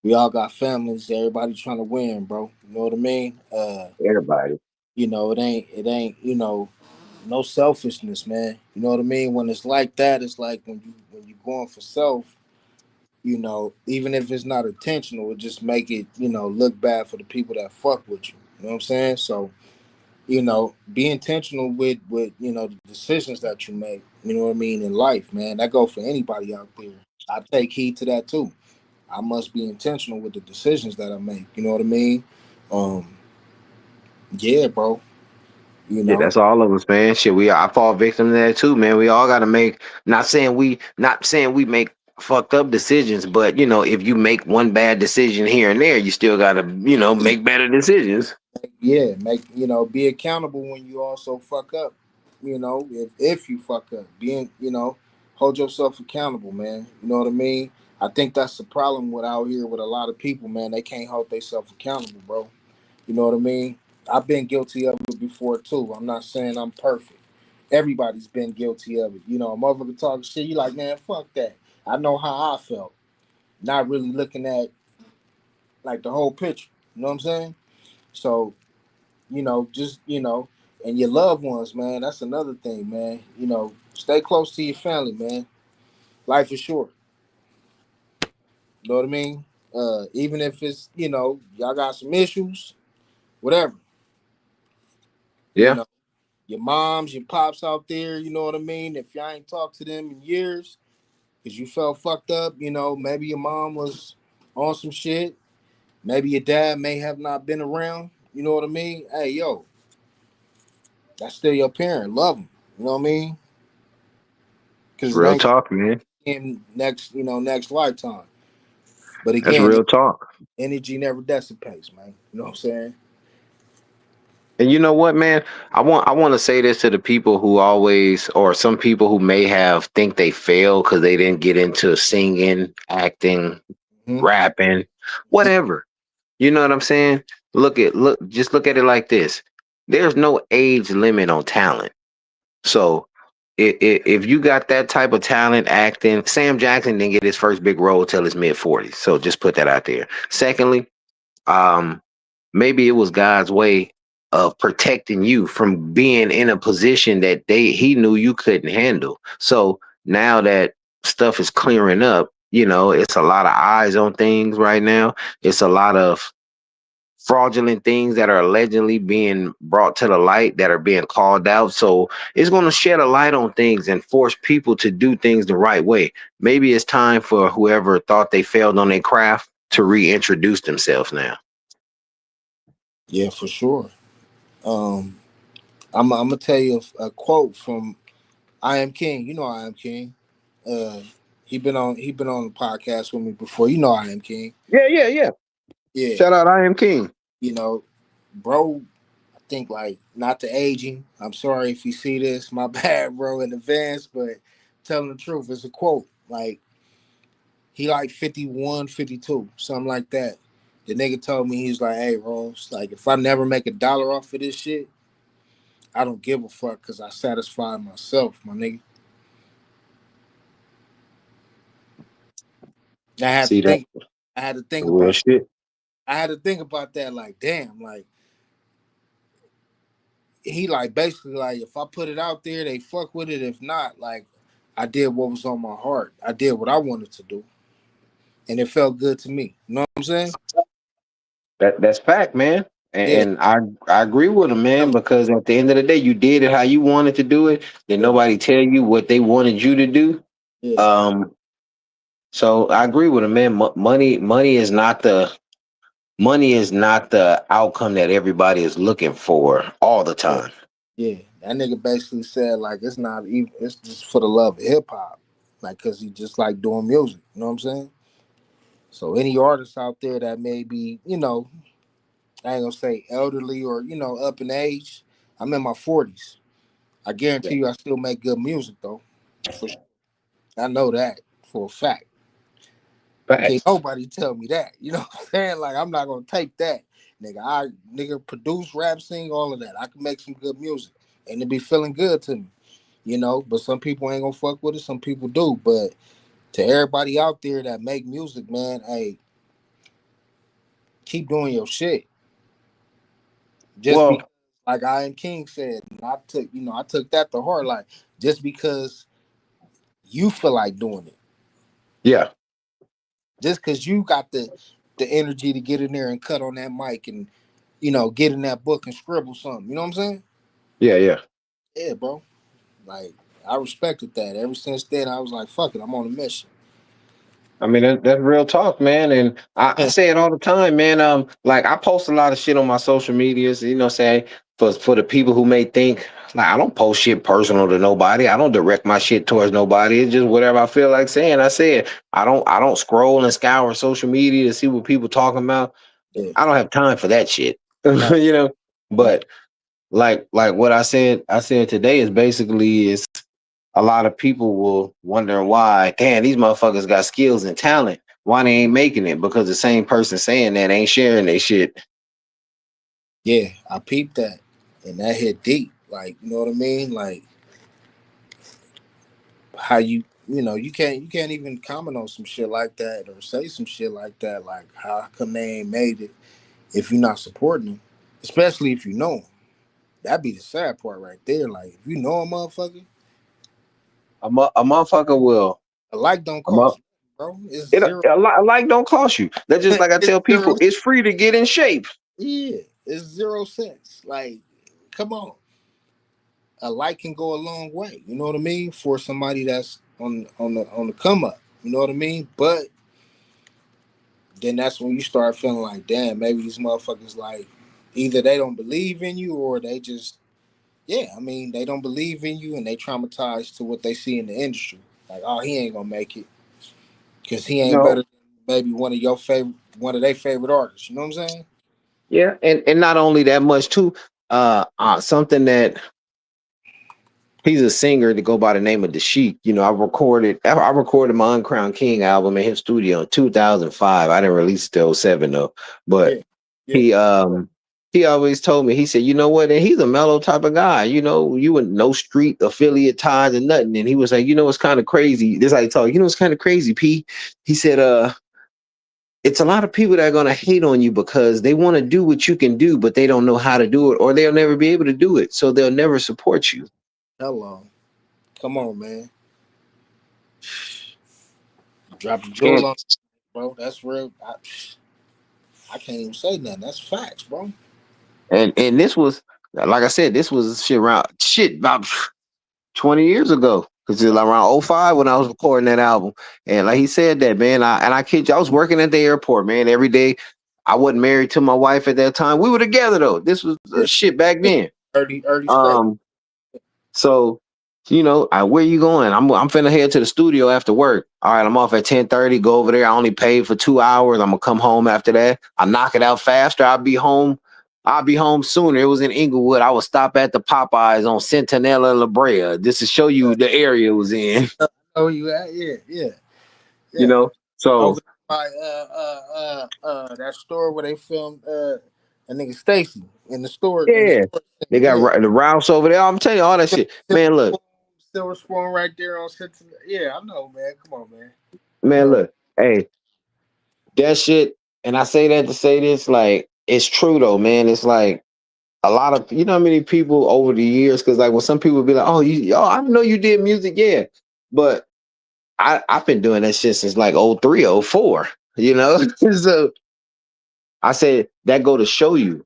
Speaker 2: We all got families. Everybody trying to win, bro. You know what I mean?
Speaker 1: Everybody.
Speaker 2: It ain't, no selfishness, man. You know what I mean? When it's like that, it's like when you going for self, even if it's not intentional, it just make it, look bad for the people that fuck with you. You know what I'm saying? So, be intentional with the decisions that you make. You know what I mean in life, man. That go for anybody out there. I take heed to that too. I must be intentional with the decisions that I make. You know what I mean? Yeah, bro.
Speaker 1: Yeah, that's all of us, man. Shit, I fall victim to that too, man. We all got to make. Not saying we make fucked up decisions, but if you make one bad decision here and there, you still got to, make better decisions.
Speaker 2: Yeah, be accountable when you also fuck up. You know, if you fuck up, being, hold yourself accountable, man. You know what I mean? I think that's the problem with out here with a lot of people, man. They can't hold themselves accountable, bro. You know what I mean? I've been guilty of it before too. I'm not saying I'm perfect. Everybody's been guilty of it. You know, a motherfucker talking shit, you like, man, fuck that. I know how I felt. Not really looking at like the whole picture. You know what I'm saying? So, just and your loved ones, man. That's another thing, man. Stay close to your family, man. Life is short. You know what I mean? Even if it's, y'all got some issues, whatever. You
Speaker 1: Yeah.
Speaker 2: know, your moms, your pops out there, you know what I mean? If y'all ain't talked to them in years because you felt fucked up, maybe your mom was on some shit. Maybe your dad may have not been around. You know what I mean? Hey, yo, that's still your parent. Love them. You know what I mean?
Speaker 1: It's
Speaker 2: Because it
Speaker 1: real
Speaker 2: ain't
Speaker 1: talk, man.
Speaker 2: in next lifetime. But
Speaker 1: That's
Speaker 2: again,
Speaker 1: real talk.
Speaker 2: energy never dissipates, man. You know what I'm saying?
Speaker 1: And you know what, man? I want to say this to the people who always, or some people who may have think they failed because they didn't get into singing, acting,
Speaker 2: Hmm.
Speaker 1: rapping, whatever. You know what I'm saying? Just look at it like this. There's no age limit on talent. So if you got that type of talent acting, Sam Jackson didn't get his first big role till his mid 40s. So just put that out there. Secondly, um, maybe it was God's way of protecting you from being in a position that he knew you couldn't handle. So now that stuff is clearing up, it's a lot of eyes on things right now. It's a lot of fraudulent things that are allegedly being brought to the light that are being called out. So it's going to shed a light on things and force people to do things the right way. Maybe it's time for whoever thought they failed on their craft to reintroduce themselves now.
Speaker 2: Yeah, for sure. Um, I'm gonna tell you a quote from I Am King. You know I Am King. Uh, he been on the podcast with me before. You know I Am King.
Speaker 1: Yeah, yeah, yeah.
Speaker 2: Yeah,
Speaker 1: Shout out, I Am King.
Speaker 2: you know, bro. I think like not to age him. I'm sorry if you see this. My bad, bro, in advance. But telling the truth, it's a quote. Like he like 51, 52, something like that. The nigga told me he's like, hey, Rose, like if I never make a dollar off of this shit, I don't give a fuck because I satisfy myself, my nigga. I had to
Speaker 1: See that?
Speaker 2: think. I had to think
Speaker 1: Real
Speaker 2: about.
Speaker 1: shit.
Speaker 2: I had to think about that. Like, damn. Like he like basically like if I put it out there, they fuck with it. If not, like I did what was on my heart. I did what I wanted to do, and it felt good to me. You know what I'm saying?
Speaker 1: That's fact, man.
Speaker 2: Yeah.
Speaker 1: And I agree with him, man, because at the end of the day, you did it how you wanted to do it. Did
Speaker 2: Yeah.
Speaker 1: nobody tell you what they wanted you to do?
Speaker 2: Yeah.
Speaker 1: Um, so I agree with him, man. Money is not the outcome that everybody is looking for all the
Speaker 2: Yeah.
Speaker 1: time.
Speaker 2: Yeah. That nigga basically said like it's not even. It's just for the love of hip hop, like because he just like doing music. You know what I'm saying? So any artists out there that may be, I ain't gonna say elderly or up in age. I'm in my 40s. I
Speaker 1: Yeah.
Speaker 2: guarantee you, I still make good music though. For sure. I know that for a fact. Can't
Speaker 1: Facts.
Speaker 2: nobody tell me that. You know what I'm saying? Like I'm not gonna take that, nigga. Nigga produce, rap, sing, all of that. I can make some good music, and it be feeling good to me. But some people ain't gonna fuck with it. Some people do. But to everybody out there that make music, man, hey, keep doing your shit. Just
Speaker 1: Well,
Speaker 2: because, like I Am King said, and I took that to heart. Like just because you feel like doing it,
Speaker 1: yeah,
Speaker 2: just because you got the energy to get in there and cut on that mic and get in that book and scribble something. You know what I'm saying?
Speaker 1: yeah, yeah.
Speaker 2: Yeah, bro. Like I respected that. Ever since then, I was like, fuck it, I'm on a mission.
Speaker 1: I mean, that's real talk, man. And I say it all the time, man. Like I post a lot of shit on my social medias, say for the people who may think like I don't post shit personal to nobody. I don't direct my shit towards nobody. It's just whatever I feel like saying. I say it. I don't scroll and scour social media to see what people talking about.
Speaker 2: Yeah.
Speaker 1: I don't have time for that shit.
Speaker 2: Right.
Speaker 1: you know.
Speaker 2: Right.
Speaker 1: But like what I said today is basically is a lot of people will wonder why, damn, these motherfuckers got skills and talent. Why they ain't making it? Because the same person saying that ain't sharing their shit.
Speaker 2: Yeah, I peeped that, and that hit deep. Like, you know what I mean? Like how you can't even comment on some shit like that or say some shit like that. Like, how come they ain't made it if you're not supporting them, especially if you know them? That'd be the sad part right there. Like, if you know a motherfucker,
Speaker 1: A motherfucker will.
Speaker 2: a like don't
Speaker 1: A, mo-
Speaker 2: cost, bro. It's
Speaker 1: it,
Speaker 2: zero.
Speaker 1: a like don't cost you. That's just like I
Speaker 2: It's
Speaker 1: tell
Speaker 2: zero.
Speaker 1: people, it's free to get in shape.
Speaker 2: Yeah, it's 0 cents. Like, come on, a like can go a long way. You know what I mean? For somebody that's on the come up. You know what I mean? But then that's when you start feeling like, damn, maybe these motherfuckers like either they don't believe in you or they just, yeah, I mean, they don't believe in you and they traumatized to what they see in the industry. Like, oh, he ain't gonna make it because he ain't
Speaker 1: No.
Speaker 2: better than maybe one of their favorite artists. You know what I'm saying?
Speaker 1: Yeah, and not only that much too. Something that he's a singer to go by the name of the Sheik. You know, I recorded my Uncrowned King album in his studio in 2005. I didn't release it till '07 though. But
Speaker 2: Yeah, yeah.
Speaker 1: he always told me, he said, you know what, and he's a mellow type of guy, you know, you would no street affiliate ties and nothing. And he was like, you know, it's kind of crazy. This is how he talk, you know, it's kind of crazy, P. He said, it's a lot of people that are gonna hate on you because they want to do what you can do, but they don't know how to do it, or they'll never be able to do it. So they'll never support you.
Speaker 2: Hello, come on, man. Drop the
Speaker 1: And
Speaker 2: jewel on, bro. That's real. I can't even say nothing. That's facts, bro.
Speaker 1: and this was, like I said, this was shit around shit about 20 years ago. Cause it's like around '05 when I was recording that album. And like he said that, man, I kid you, I was working at the airport, man, every day. I wasn't married to my wife at that time. We were together though. This was
Speaker 2: Yeah,
Speaker 1: shit back then.
Speaker 2: early stage.
Speaker 1: Um, so you know, where you going? I'm finna head to the studio after work. All right, I'm off at 10:30. Go over there. I only paid for 2 hours. I'm gonna come home after that. I knock it out faster. I'll be home. I'll be home sooner. It was in Inglewood. I would stop at the Popeyes on Centinela and La Brea just to show you the area it was in.
Speaker 2: Oh, you at? Yeah, yeah,
Speaker 1: You
Speaker 2: yeah.
Speaker 1: know, so
Speaker 2: Over by that store where they filmed that nigga Stacy in the store
Speaker 1: yeah, they got
Speaker 2: yeah.
Speaker 1: the Rouse over there. I'm telling you all that shit,
Speaker 2: Silver
Speaker 1: man. Look,
Speaker 2: Spoon, Silver Spoon right there on Cincinnati. Yeah, I know, man. Come on, man. You
Speaker 1: man.
Speaker 2: know,
Speaker 1: Look, hey, that shit. And I say that to say this, like, it's true though, man. It's like a lot of, you know how many people over the years, because like when some people be like, oh, I know you did music, yeah, but I've been doing that shit since like '03, '04, you know. So I said that go to show you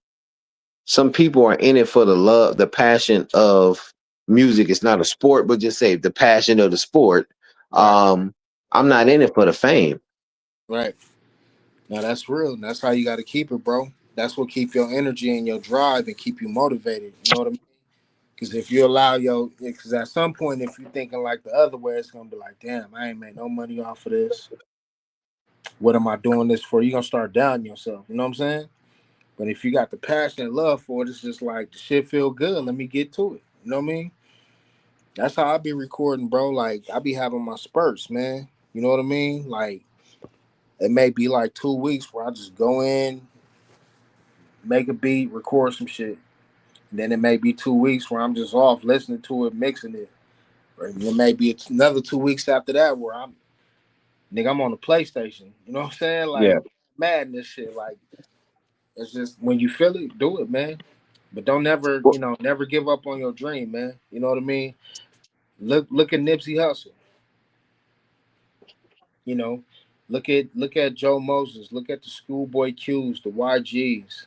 Speaker 1: some people are in it for the love, the passion of music. It's not a sport, but just say the passion of the sport.
Speaker 2: right,
Speaker 1: I'm not in it for the fame.
Speaker 2: right. Now that's real. And that's how you got to keep it, bro. That's what keep your energy and your drive and keep you motivated. You know what I mean? Because if you allow because at some point, if you're thinking like the other way, it's gonna be like, damn, I ain't made no money off of this. What am I doing this for? You're gonna start doubting yourself. You know what I'm saying? But if you got the passion and love for it, it's just like the shit feel good. Let me get to it. You know what I mean? That's how I be recording, bro. Like I be having my spurts, man. You know what I mean? Like it may be like 2 weeks where I just go in, make a beat, record some shit. And then it may be 2 weeks where I'm just off listening to it, mixing it. Or it may be another 2 weeks after that where I'm on the PlayStation. You know what I'm saying?
Speaker 1: Yeah.
Speaker 2: Like madness shit. Like it's just when you feel it, do it, man. But don't never,
Speaker 1: Well,
Speaker 2: never give up on your dream, man. You know what I mean? Look at Nipsey Hussle. You know, look at Joe Moses. Look at the Schoolboy Q's, the YGs,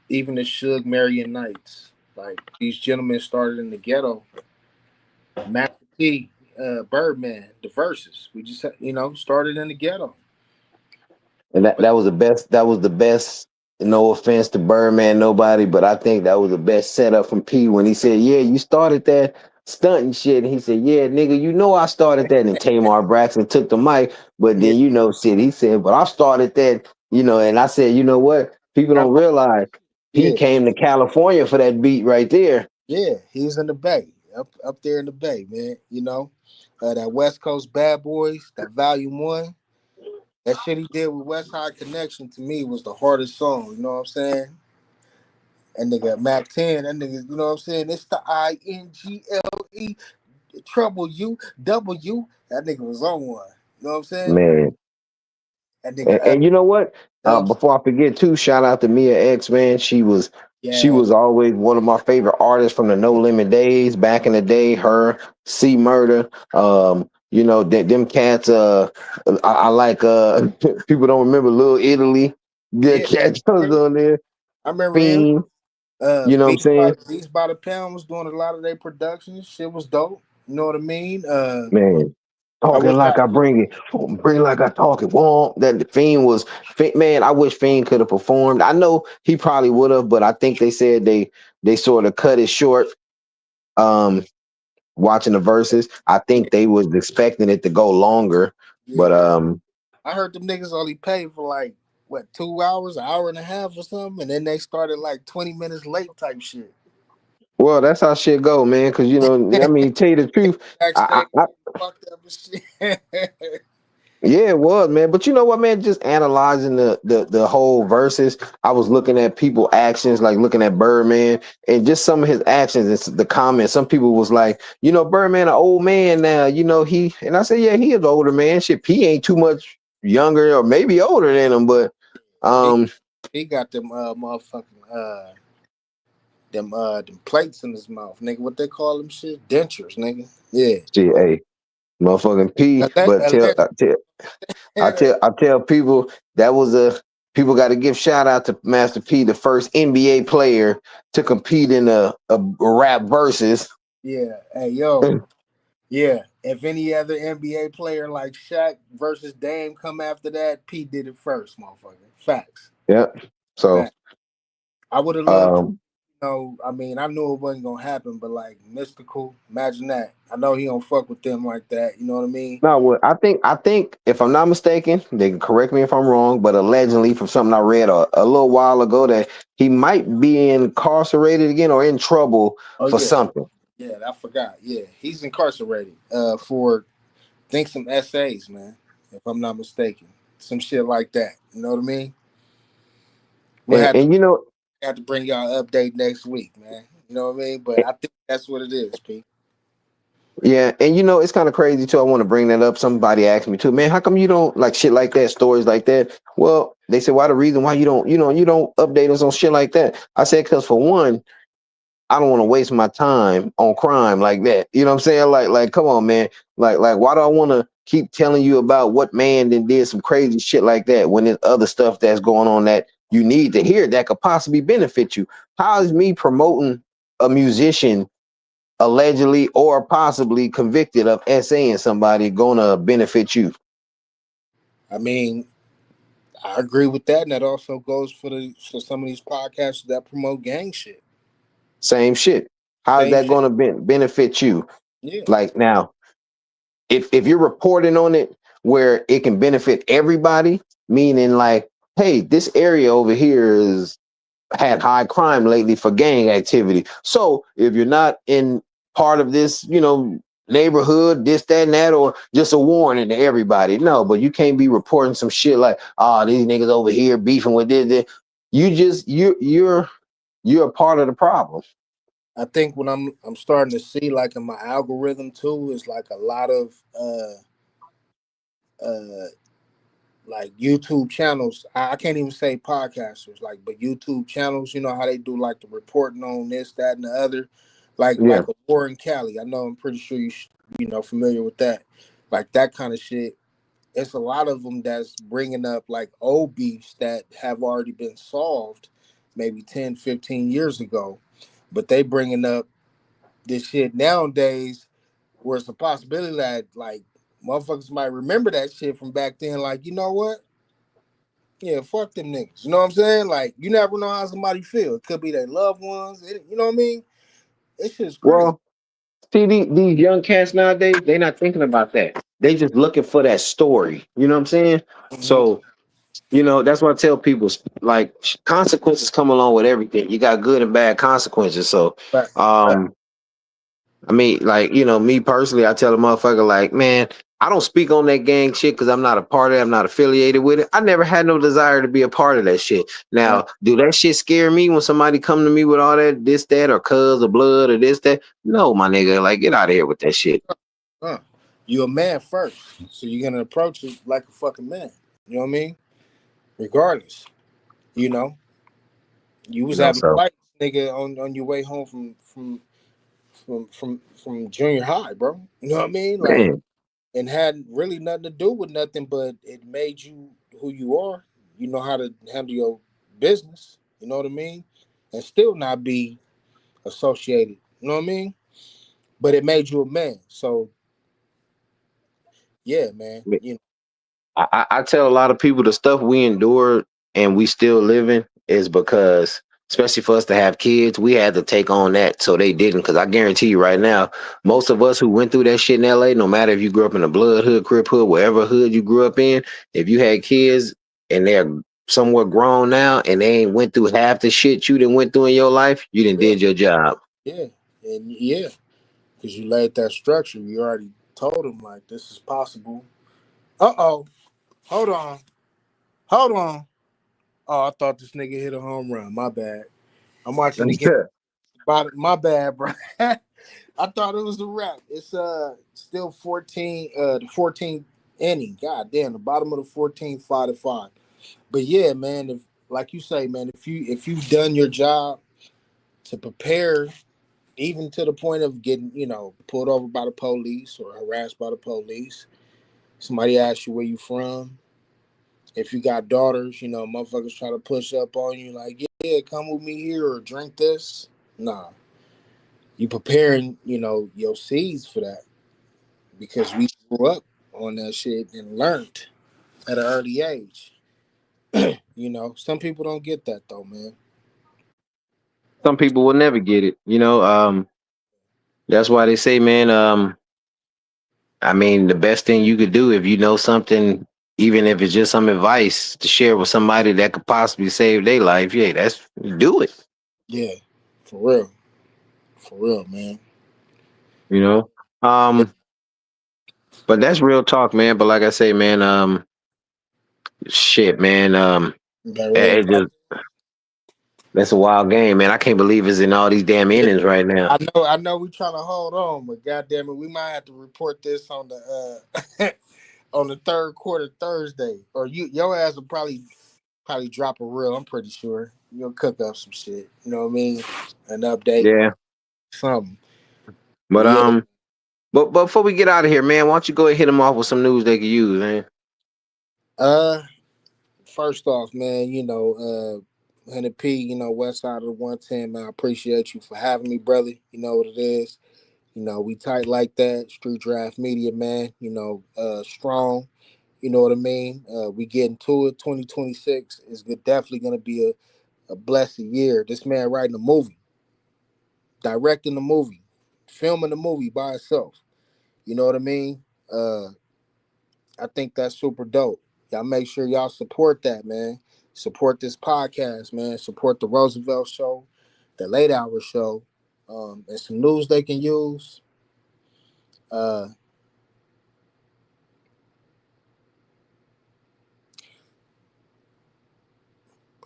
Speaker 2: even the Suge Marion Knights. Like these gentlemen started in the ghetto. Master P, Birdman, the Verzuz. We just started in the ghetto.
Speaker 1: and
Speaker 2: But
Speaker 1: that was the best. That was the best. No offense to Birdman, nobody, but I think that was the best setup from P when he said, "Yeah, you started that stunting shit." And he said, "Yeah, nigga, you know I started that." And Tamar Braxton took the mic, but
Speaker 2: yeah,
Speaker 1: then shit. He said, "But I started that," And I said, "You know what? People
Speaker 2: that's
Speaker 1: don't
Speaker 2: why
Speaker 1: realize." He
Speaker 2: Yeah,
Speaker 1: came to California for that beat right there.
Speaker 2: yeah, he's in the Bay, up there in the Bay, man. You know, that West Coast Bad Boys, that Volume One, that shit he did with West High Connection to me was the hardest song. You know what I'm saying? And nigga Mac 10, that nigga, you know what I'm saying? It's the INGLE, trouble U, W. That nigga was on one. You know what I'm saying?
Speaker 1: Man.
Speaker 2: That
Speaker 1: And,
Speaker 2: nigga
Speaker 1: and you know what?
Speaker 2: Dubs.
Speaker 1: Before I forget too, shout out to Mia X, man. She
Speaker 2: Yeah,
Speaker 1: was always one of my favorite artists from the No Limit days back in the day. Her, C Murder, them cats. I like. People don't remember Little Italy. The
Speaker 2: yeah.
Speaker 1: cats was on there.
Speaker 2: I remember him.
Speaker 1: Fiend. You know what I'm saying?
Speaker 2: Beats by the Pound was doing a lot of their production. Shit was dope. You know what I mean?
Speaker 1: Man,
Speaker 2: I
Speaker 1: talking
Speaker 2: wish
Speaker 1: like
Speaker 2: I
Speaker 1: I bring it, bring like I talk it. Won't that the Fiend was man? I wish Fiend could have performed. I know he probably would have, but I think they said they sort of cut it short. Um, Watching the verses, I
Speaker 2: yeah,
Speaker 1: think they was expecting it to go longer, but
Speaker 2: yeah. I heard them niggas only paid for like what 2 hours, an hour and a half or something, and then they started like 20 minutes late type shit.
Speaker 1: well, that's how shit go, man. Because I mean, tell you the truth,
Speaker 2: Backstage fucked up and shit.
Speaker 1: yeah, it was, man. But you know what, man? Just analyzing the whole verses, I was looking at people actions, like looking at Birdman and just some of his actions and the comments. Some people was like, Birdman, an old man now. He and I said, yeah, he is older, man. Shit, P ain't too much younger or maybe older than him, but
Speaker 2: he,
Speaker 1: um,
Speaker 2: he got them motherfucking them plates in his mouth, nigga. What they call them shit? Dentures, nigga. Yeah.
Speaker 1: shit, hey, motherfucking P. But I tell people that was people got to give shout out to Master P, the first NBA player to compete in a rap versus.
Speaker 2: Yeah. Hey, yo. Yeah. If any other NBA player like Shaq versus Dame come after that, P did it first, motherfucker. Facts.
Speaker 1: Yeah. So
Speaker 2: Facts. I would have loved to,
Speaker 1: um
Speaker 2: I mean, I knew it wasn't gonna happen, but like mystical, imagine that. I know he don't fuck with them like that, you know what I mean?
Speaker 1: no, what I think if I'm not mistaken, they can correct me if I'm wrong, but allegedly from something I read a little while ago that he might be incarcerated again or in trouble
Speaker 2: Oh
Speaker 1: for
Speaker 2: yeah.
Speaker 1: something.
Speaker 2: Yeah, I forgot. Yeah. He's incarcerated for think some essays, man, if I'm not mistaken. Some shit like that. You know what I mean? We'll
Speaker 1: And,
Speaker 2: have to
Speaker 1: and you know,
Speaker 2: bring y'all an update next week, man. You know what I mean? But I think that's what it is, P.
Speaker 1: yeah, and it's kind of crazy too. I want to bring that up. Somebody asked me too, man, how come you don't like shit like that, stories like that? Well, they said, why the reason why you don't update us on shit like that? I said, because for one, I don't want to waste my time on crime like that. You know what I'm saying? Like, come on, man. Like, why do I want to keep telling you about what man then did some crazy shit like that when there's other stuff that's going on that you need to hear that could possibly benefit you? How is me promoting a musician allegedly or possibly convicted of SAing somebody gonna benefit you?
Speaker 2: I mean, I agree with that, and that also goes for some of these podcasts that promote gang shit.
Speaker 1: Same shit. How's
Speaker 2: Same
Speaker 1: that
Speaker 2: shit.
Speaker 1: gonna benefit you?
Speaker 2: Yeah.
Speaker 1: Like now, if you're reporting on it where it can benefit everybody, meaning like, hey, this area over here is had high crime lately for gang activity. So if you're not in part of this, neighborhood, this, that, and that, or just a warning to everybody. No, but you can't be reporting some shit like, oh, these niggas over here beefing with this. You just you're a part of the problem.
Speaker 2: I think what I'm starting to see like in my algorithm too is like a lot of uh like YouTube channels. I can't even say podcasters, like, but YouTube channels. You know how they do like the reporting on this, that, and the other.
Speaker 1: Yeah.
Speaker 2: Like a war in Cali. I know I'm pretty sure you know familiar with that. Like that kind of shit. It's a lot of them that's bringing up like old beefs that have already been solved, maybe 10, 15 years ago, but they bringing up this shit nowadays where it's a possibility that like motherfuckers might remember that shit from back then. Like, you know what? Yeah, fuck them niggas. You know what I'm saying? Like, you never know how somebody feel. It could be their loved ones. You know what I mean? It's just crazy.
Speaker 1: Well, see, these young cats nowadays, they not thinking about that. They just looking for that story. You know what I'm saying?
Speaker 2: Mhm.
Speaker 1: So You know, that's what I tell people. Like consequences come along with everything. You got good and bad consequences. So,
Speaker 2: Fact.
Speaker 1: um, I mean, like, you know, me personally, I tell a motherfucker, like, man, I don't speak on that gang shit because I'm not a part of it. I'm not affiliated with it. I never had no desire to be a part of that shit.
Speaker 2: Right.
Speaker 1: Now, do that shit scare me when somebody come to me with all that, this, that, or cuz or blood or this, that? No, my nigga, like, get out of here with that shit.
Speaker 2: You a man first, so you're gonna approach it like a fucking man. You know what I mean? Regardless, you know, you
Speaker 1: You
Speaker 2: was
Speaker 1: know,
Speaker 2: having
Speaker 1: so,
Speaker 2: fights, nigga, on your way home from junior high, bro. You know what I mean? Like,
Speaker 1: man,
Speaker 2: and had really nothing to do with nothing, but it made you who you are. You know how to handle your business. You know what I mean? And still not be associated. You know what I mean? But it made you a man. So yeah, man. You know,
Speaker 1: I tell a lot of people the stuff we endured and we still living is because, especially for us to have kids, we had to take on that so they didn't. Because I guarantee you right now, most of us who went through that shit in LA, no matter if you grew up in a blood hood, crip hood, wherever hood you grew up in, if you had kids and they're somewhat grown now and they ain't went through half the shit you done went through in your life, you done
Speaker 2: yeah,
Speaker 1: did your job.
Speaker 2: yeah, and yeah, because you laid that structure. You already told them like this is possible. Oh, hold on. Oh, I thought this nigga hit a home run. My bad. I'm watching the game. My bad, bro. I thought it was a wrap. It's still 14, the 14th inning. God damn, the bottom of the 14th, 5-5. But yeah, man, if like you say, man, if you've done your job to prepare, even to the point of getting, pulled over by the police or harassed by the police, somebody asks you where you from. If you got daughters, motherfuckers try to push up on you like, yeah, come with me here or drink this. Nah. You preparing, your seeds for that because we grew up on that shit and learned at an early age. Some people don't get that though, man.
Speaker 1: Some people will never get it. That's why they say, man, I mean, the best thing you could do if you know something, even if it's just some advice to share with somebody that could possibly save their life, yeah, that's do it.
Speaker 2: Yeah, for real, man.
Speaker 1: You know, um, but that's real talk, man. But like I say, man, shit, man,
Speaker 2: You got ready
Speaker 1: it
Speaker 2: to talk.
Speaker 1: just that's a wild game, man. I can't believe it's in all these damn innings right now.
Speaker 2: I know. We trying to hold on, but goddamn it, we might have to report this on the on the third quarter Thursday, or your ass will probably drop a reel. I'm pretty sure you'll cook up some shit. You know what I mean? An update,
Speaker 1: Yeah,
Speaker 2: something.
Speaker 1: but
Speaker 2: But yeah,
Speaker 1: but before we get out of here, man, why don't you go ahead and hit them off with some news they can use, man?
Speaker 2: uh, first off, man, 100P, West Side of the 110, man. I appreciate you for having me, brother. You know what it is. We tight like that. Street Draft Media, man. Strong. You know what I mean? We getting to it. 2026 is definitely going to be a blessed year. This man writing a movie, directing the movie, filming the movie by itself. You know what I mean? I think that's super dope. Y'all make sure y'all support that, man. Support this podcast, man. Support the Roosevelt Show, the Late Hour Show, and some news they can use. Uh,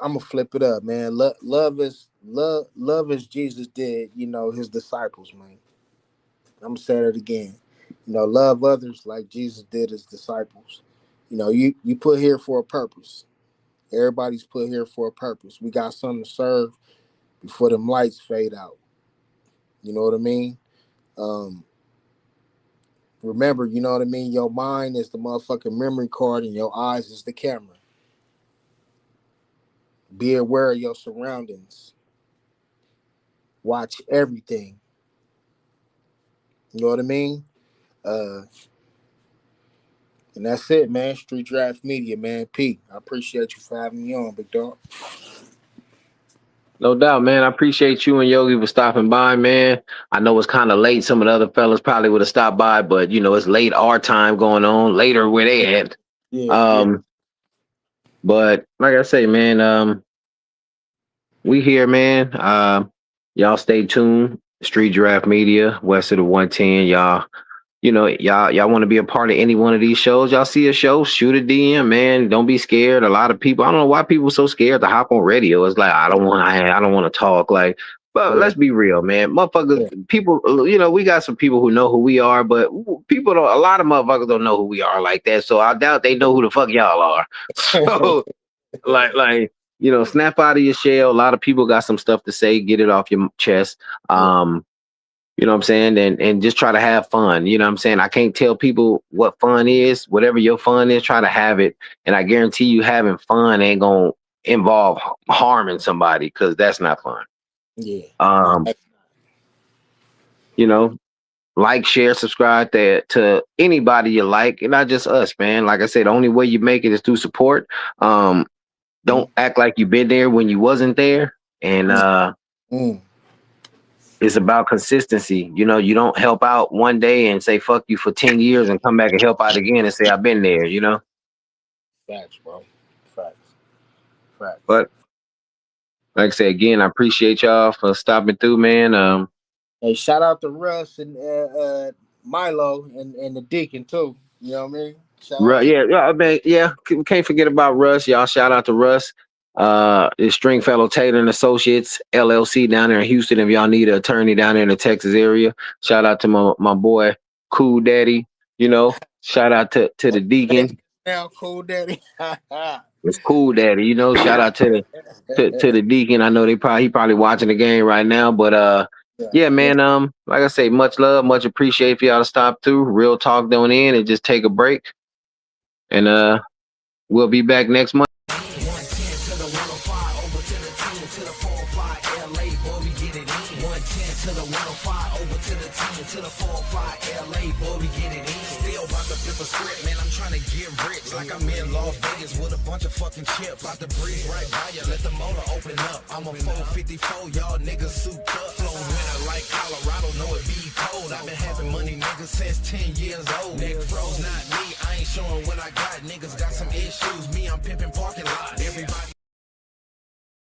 Speaker 2: I'm gonna flip it up, man. Love as Jesus did, his disciples, man. I'm gonna say that again. Love others like Jesus did his disciples. You put here for a purpose. Everybody's put here for a purpose. We got something to serve before them lights fade out. You know what I mean? Um, Remember, you know what I mean? Your mind is the motherfucking memory card and your eyes is the camera. Be aware of your surroundings. Watch everything. You know what I mean? Uh, and that's it, man. Street Draft Media, man. Pete, I appreciate you for having me on, big dog.
Speaker 1: No doubt, man. I appreciate you and Yogi for stopping by, man. I know it's kind of late. Some of the other fellas probably would have stopped by, but it's late our time going on, later where they at.
Speaker 2: Yeah, yeah.
Speaker 1: Um, But like I say, man, we here, man. Y'all stay tuned. Street Draft Media, west of the 110. Y'all want to be a part of any one of these shows. Y'all see a show, shoot a DM, man. Don't be scared. A lot of people, I don't know why people so scared to hop on radio. It's like I don't want to talk. Like, but let's be real, man. Motherfuckers, people, we got some people who know who we are, but people don't. A lot of motherfuckers don't know who we are like that. So I doubt they know who the fuck y'all are. So snap out of your shell. A lot of people got some stuff to say. Get it off your chest. You know what I'm saying? And just try to have fun. You know what I'm saying? I can't tell people what fun is. Whatever your fun is, try to have it. And I guarantee you having fun ain't going to involve harming somebody because that's not fun.
Speaker 2: Yeah.
Speaker 1: Like, share, subscribe to anybody you like, and not just us, man. Like I said, the only way you make it is through support. Don't act like you've been there when you wasn't there. And it's about consistency. You don't help out one day and say fuck you for 10 years and come back and help out again and say I've been there,
Speaker 2: Facts, bro. Facts.
Speaker 1: But like I said, again, I appreciate y'all for stopping through, man.
Speaker 2: Hey, shout out to Russ and Milo and the Deacon too. You know what I mean?
Speaker 1: Can't forget about Russ. Y'all shout out to Russ. It's Stringfellow Taylor and Associates LLC down there in Houston. If y'all need an attorney down there in the Texas area, shout out to my boy Cool Daddy. Shout out to the Deacon.
Speaker 2: Now Cool Daddy.
Speaker 1: It's Cool Daddy. Shout out to the Deacon. I know he probably watching the game right now, but yeah, man. Like I say, much love, much appreciate for y'all to stop through. Real talk don't end and just take a break. And we'll be back next month.
Speaker 11: Like I'm in Las Vegas with a bunch of fucking chips. Out the breeze right by you, let the motor open up. I'm a 454, y'all niggas souped up. Flow winter like Colorado, know it be cold. I've been having money, niggas, since 10 years old. Nick Froze, not me, I ain't showing what I got. Niggas got some issues, me, I'm pimping parking lots. Everybody